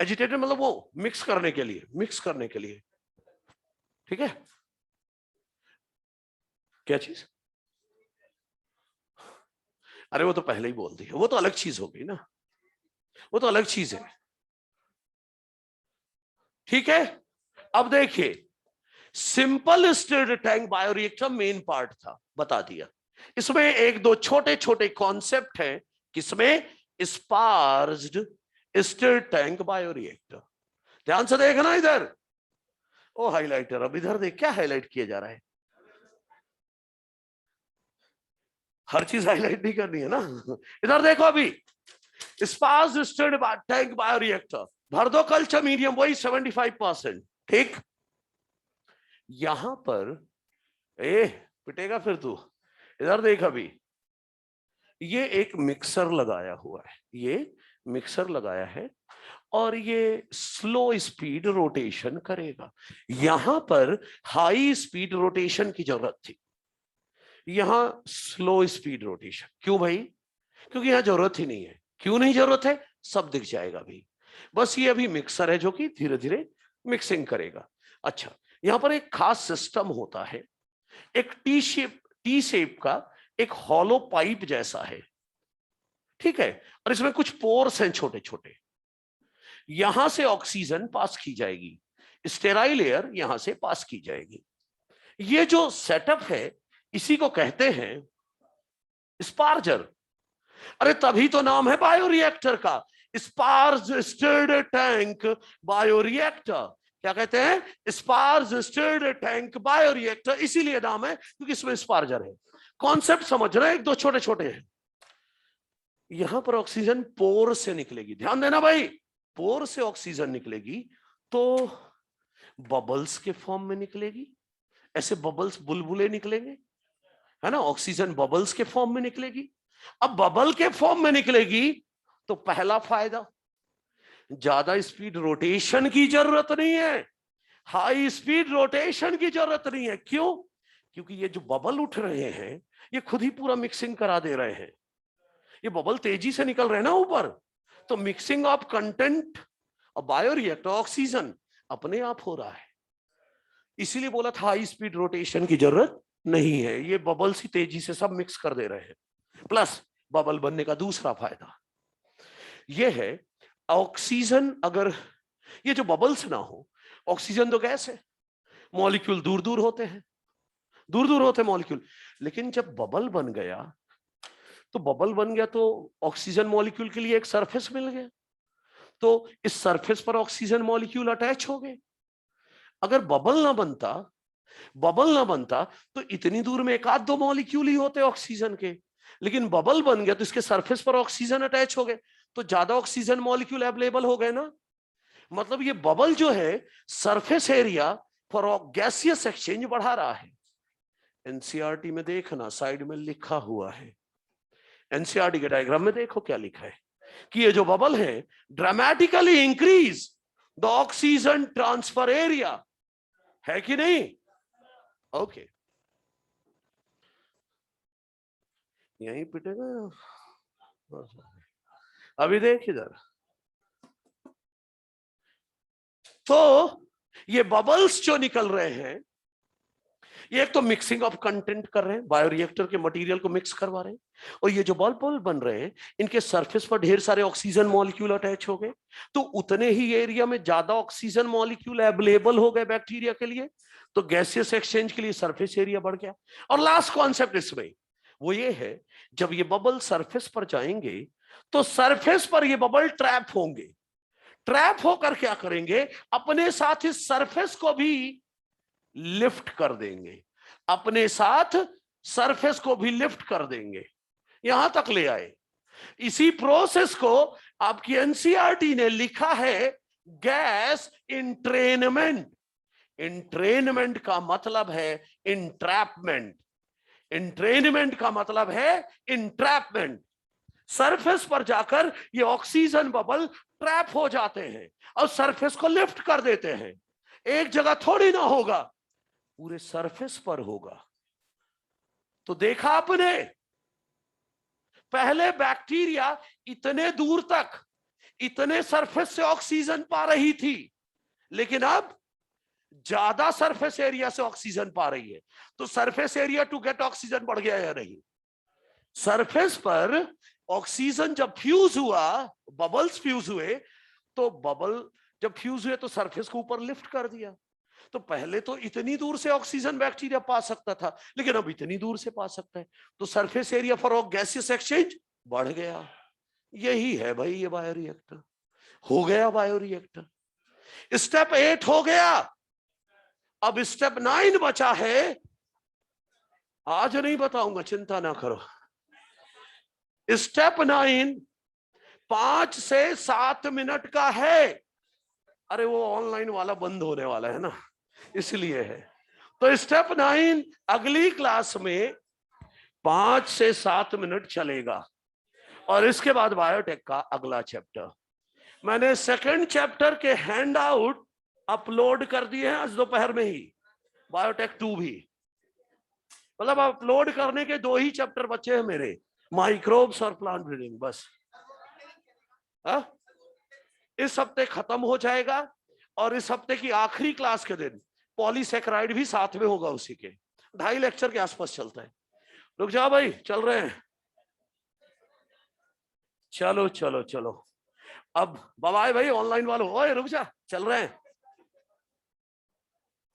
एजिटेटर मतलब वो मिक्स करने के लिए, मिक्स करने के लिए, ठीक है? क्या चीज? अरे वो तो पहले ही बोल दी है, वो तो अलग चीज हो गई ना, वो तो अलग चीज है, ठीक है? अब देखिए simple stirred tank bioreactor main part था, बता दिया। इसमें एक दो छोटे छोटे कॉन्सेप्ट हैं, किसमें? स्पार्ज्ड स्टिर्ड टैंक बायोरिएक्टर। ध्यान से देखना इधर, ओ हाइलाइटर, अब इधर देख क्या हाईलाइट किया जा रहा है। हर चीज हाईलाइट नहीं करनी है ना। इधर देखो, अभी स्पार्ज्ड स्टिर्ड टैंक बायोरिएक्टर, भर दो कल्चर मीडियम, वही 75%, ठीक? यहां पर पिटेगा फिर तू, इधर देख, अभी ये एक मिक्सर लगाया हुआ है, ये मिक्सर लगाया है और ये स्लो स्पीड रोटेशन करेगा। यहां पर हाई स्पीड रोटेशन की जरूरत थी, यहां स्लो स्पीड रोटेशन। क्यों भाई? क्योंकि यहां जरूरत ही नहीं है। क्यों नहीं जरूरत है? सब दिख जाएगा भाई। बस ये अभी मिक्सर है जो कि धीरे धीरे मिक्सिंग करेगा। अच्छा, यहां पर एक खास सिस्टम होता है, एक टी शेप का एक हॉलो पाइप जैसा है, ठीक है, और इसमें कुछ पोर्स हैं छोटे छोटे, यहां से ऑक्सीजन पास की जाएगी, स्टेराइल एयर यहां से पास की जाएगी। ये जो सेटअप है इसी को कहते हैं स्पार्जर। अरे तभी तो नाम है बायोरिएक्टर का, स्पार्ज स्टिर्ड टैंक बायोरिएक्टर। क्या कहते हैं? स्पार्ज स्टिर्ड टैंक बायोरिएक्टर, इसीलिए नाम है क्योंकि इसमें स्पार्जर है। कॉन्सेप्ट समझ रहे हैं? एक दो छोटे छोटे हैं। यहां पर ऑक्सीजन पोर से निकलेगी, ध्यान देना भाई, पोर से ऑक्सीजन निकलेगी तो बबल्स के फॉर्म में निकलेगी, ऐसे बबल्स बुलबुले निकलेंगे, है ना, ऑक्सीजन बबल्स के फॉर्म में निकलेगी। अब बबल के फॉर्म में निकलेगी तो पहला फायदा, ज्यादा स्पीड रोटेशन की जरूरत नहीं है, हाई स्पीड रोटेशन की जरूरत नहीं है। क्यों? क्योंकि ये जो बबल उठ रहे हैं ये खुद ही पूरा मिक्सिंग करा दे रहे हैं, ये बबल तेजी से निकल रहे हैं ना ऊपर, तो मिक्सिंग ऑफ कंटेंट और बायोरिएक्टर ऑक्सीजन अपने आप हो रहा है। इसीलिए बोला था हाई स्पीड रोटेशन की जरूरत नहीं है, ये बबल्स ही तेजी से सब मिक्स कर दे रहे हैं। प्लस बबल बनने का दूसरा फायदा ये है, ऑक्सीजन अगर ये जो बबल्स ना हो, ऑक्सीजन तो गैस है, मॉलिक्यूल दूर दूर होते हैं, दूर दूर होते हैं मॉलिक्यूल, लेकिन जब बबल बन गया तो बबल बन गया तो ऑक्सीजन मॉलिक्यूल के लिए एक सरफेस मिल गया, तो इस सरफेस पर ऑक्सीजन मॉलिक्यूल अटैच हो गए। अगर बबल ना बनता तो इतनी दूर में एक आध दो मॉलिक्यूल ही होते ऑक्सीजन के, लेकिन बबल बन गया तो इसके सरफेस पर ऑक्सीजन अटैच हो गए, तो ज्यादा ऑक्सीजन मॉलिक्यूल अवेलेबल हो गए ना। मतलब ये बबल जो है surface area for gaseous exchange बढ़ा रहा है। एनसीईआरटी में देखना साइड में लिखा हुआ है, एनसीईआरटी के डायग्राम में देखो क्या लिखा है कि ये जो बबल है dramatically increase the oxygen transfer area, है कि नहीं? ओके, यहीं पिटेगा। अभी देख इधर, तो ये बबल्स जो निकल रहे हैं ये एक तो मिक्सिंग ऑफ कंटेंट कर रहे हैं, बायोरिएक्टर के मटेरियल को मिक्स करवा रहे हैं, और ये जो बल्ब बन रहे हैं इनके सरफेस पर ढेर सारे ऑक्सीजन मॉलिक्यूल अटैच हो गए, तो उतने ही एरिया में ज्यादा ऑक्सीजन मॉलिक्यूल अवेलेबल हो गए बैक्टीरिया के लिए, तो गैसियस एक्सचेंज के लिए सरफेस एरिया बढ़ गया। और लास्ट कॉन्सेप्ट इसमें वो ये है, जब ये बबल सरफेस पर जाएंगे तो सरफेस पर ये बबल ट्रैप होंगे, ट्रैप होकर क्या करेंगे, अपने साथ इस सरफेस को भी लिफ्ट कर देंगे, अपने साथ सरफेस को भी लिफ्ट कर देंगे, यहां तक ले आए। इसी प्रोसेस को आपकी एनसीईआरटी ने लिखा है गैस इंट्रेनमेंट। इंट्रेनमेंट का मतलब है इंट्रैपमेंट, इंट्रेनमेंट का मतलब है इंट्रैपमेंट। सरफेस पर जाकर ये ऑक्सीजन बबल ट्रैप हो जाते हैं और सरफेस को लिफ्ट कर देते हैं। एक जगह थोड़ी ना होगा, पूरे सरफेस पर होगा। तो देखा आपने, पहले बैक्टीरिया इतने दूर तक इतने सरफेस से ऑक्सीजन पा रही थी, लेकिन अब ज्यादा सरफेस एरिया से ऑक्सीजन पा रही है, तो surface area to get oxygen बढ़ गया या नहीं? सरफेस पर ऑक्सीजन जब फ्यूज हुआ, बबल्स फ्यूज हुए, तो बबल जब फ्यूज हुए तो सरफेस को ऊपर लिफ्ट कर दिया। तो पहले तो इतनी दूर से ऑक्सीजन बैक्टीरिया पा सकता था, लेकिन अब इतनी दूर से पा सकता है, तो surface area for gaseous exchange बढ़ गया। यही है भाई ये बायोरिएक्टर। हो गया बायोरिएक्टर, स्टेप 8 हो गया, अब स्टेप 9 बचा है। आज नहीं बताऊंगा, चिंता ना करो। स्टेप 9 5 से 7 मिनट का है। अरे वो ऑनलाइन वाला बंद होने वाला है ना, इसलिए है। तो स्टेप 9 अगली क्लास में 5 से 7 मिनट चलेगा, और इसके बाद बायोटेक का अगला चैप्टर। मैंने सेकंड चैप्टर के हैंड आउट अपलोड कर दिए हैं आज दोपहर में ही, बायोटेक 2 भी, मतलब अपलोड करने के 2 ही चैप्टर बचे हैं मेरे, माइक्रोब्स और प्लांट ब्रीडिंग, बस। इस हफ्ते खत्म हो जाएगा और इस हफ्ते की आखिरी क्लास के दिन पॉलीसेकेराइड भी साथ में होगा उसी के। 2.5 लेक्चर के आसपास चलता है। रुक जाओ भाई, चल रहे हैं। चलो चलो चलो, अब बाय भाई, ऑनलाइन वालों, ओए रुक जा, चल रहे हैं।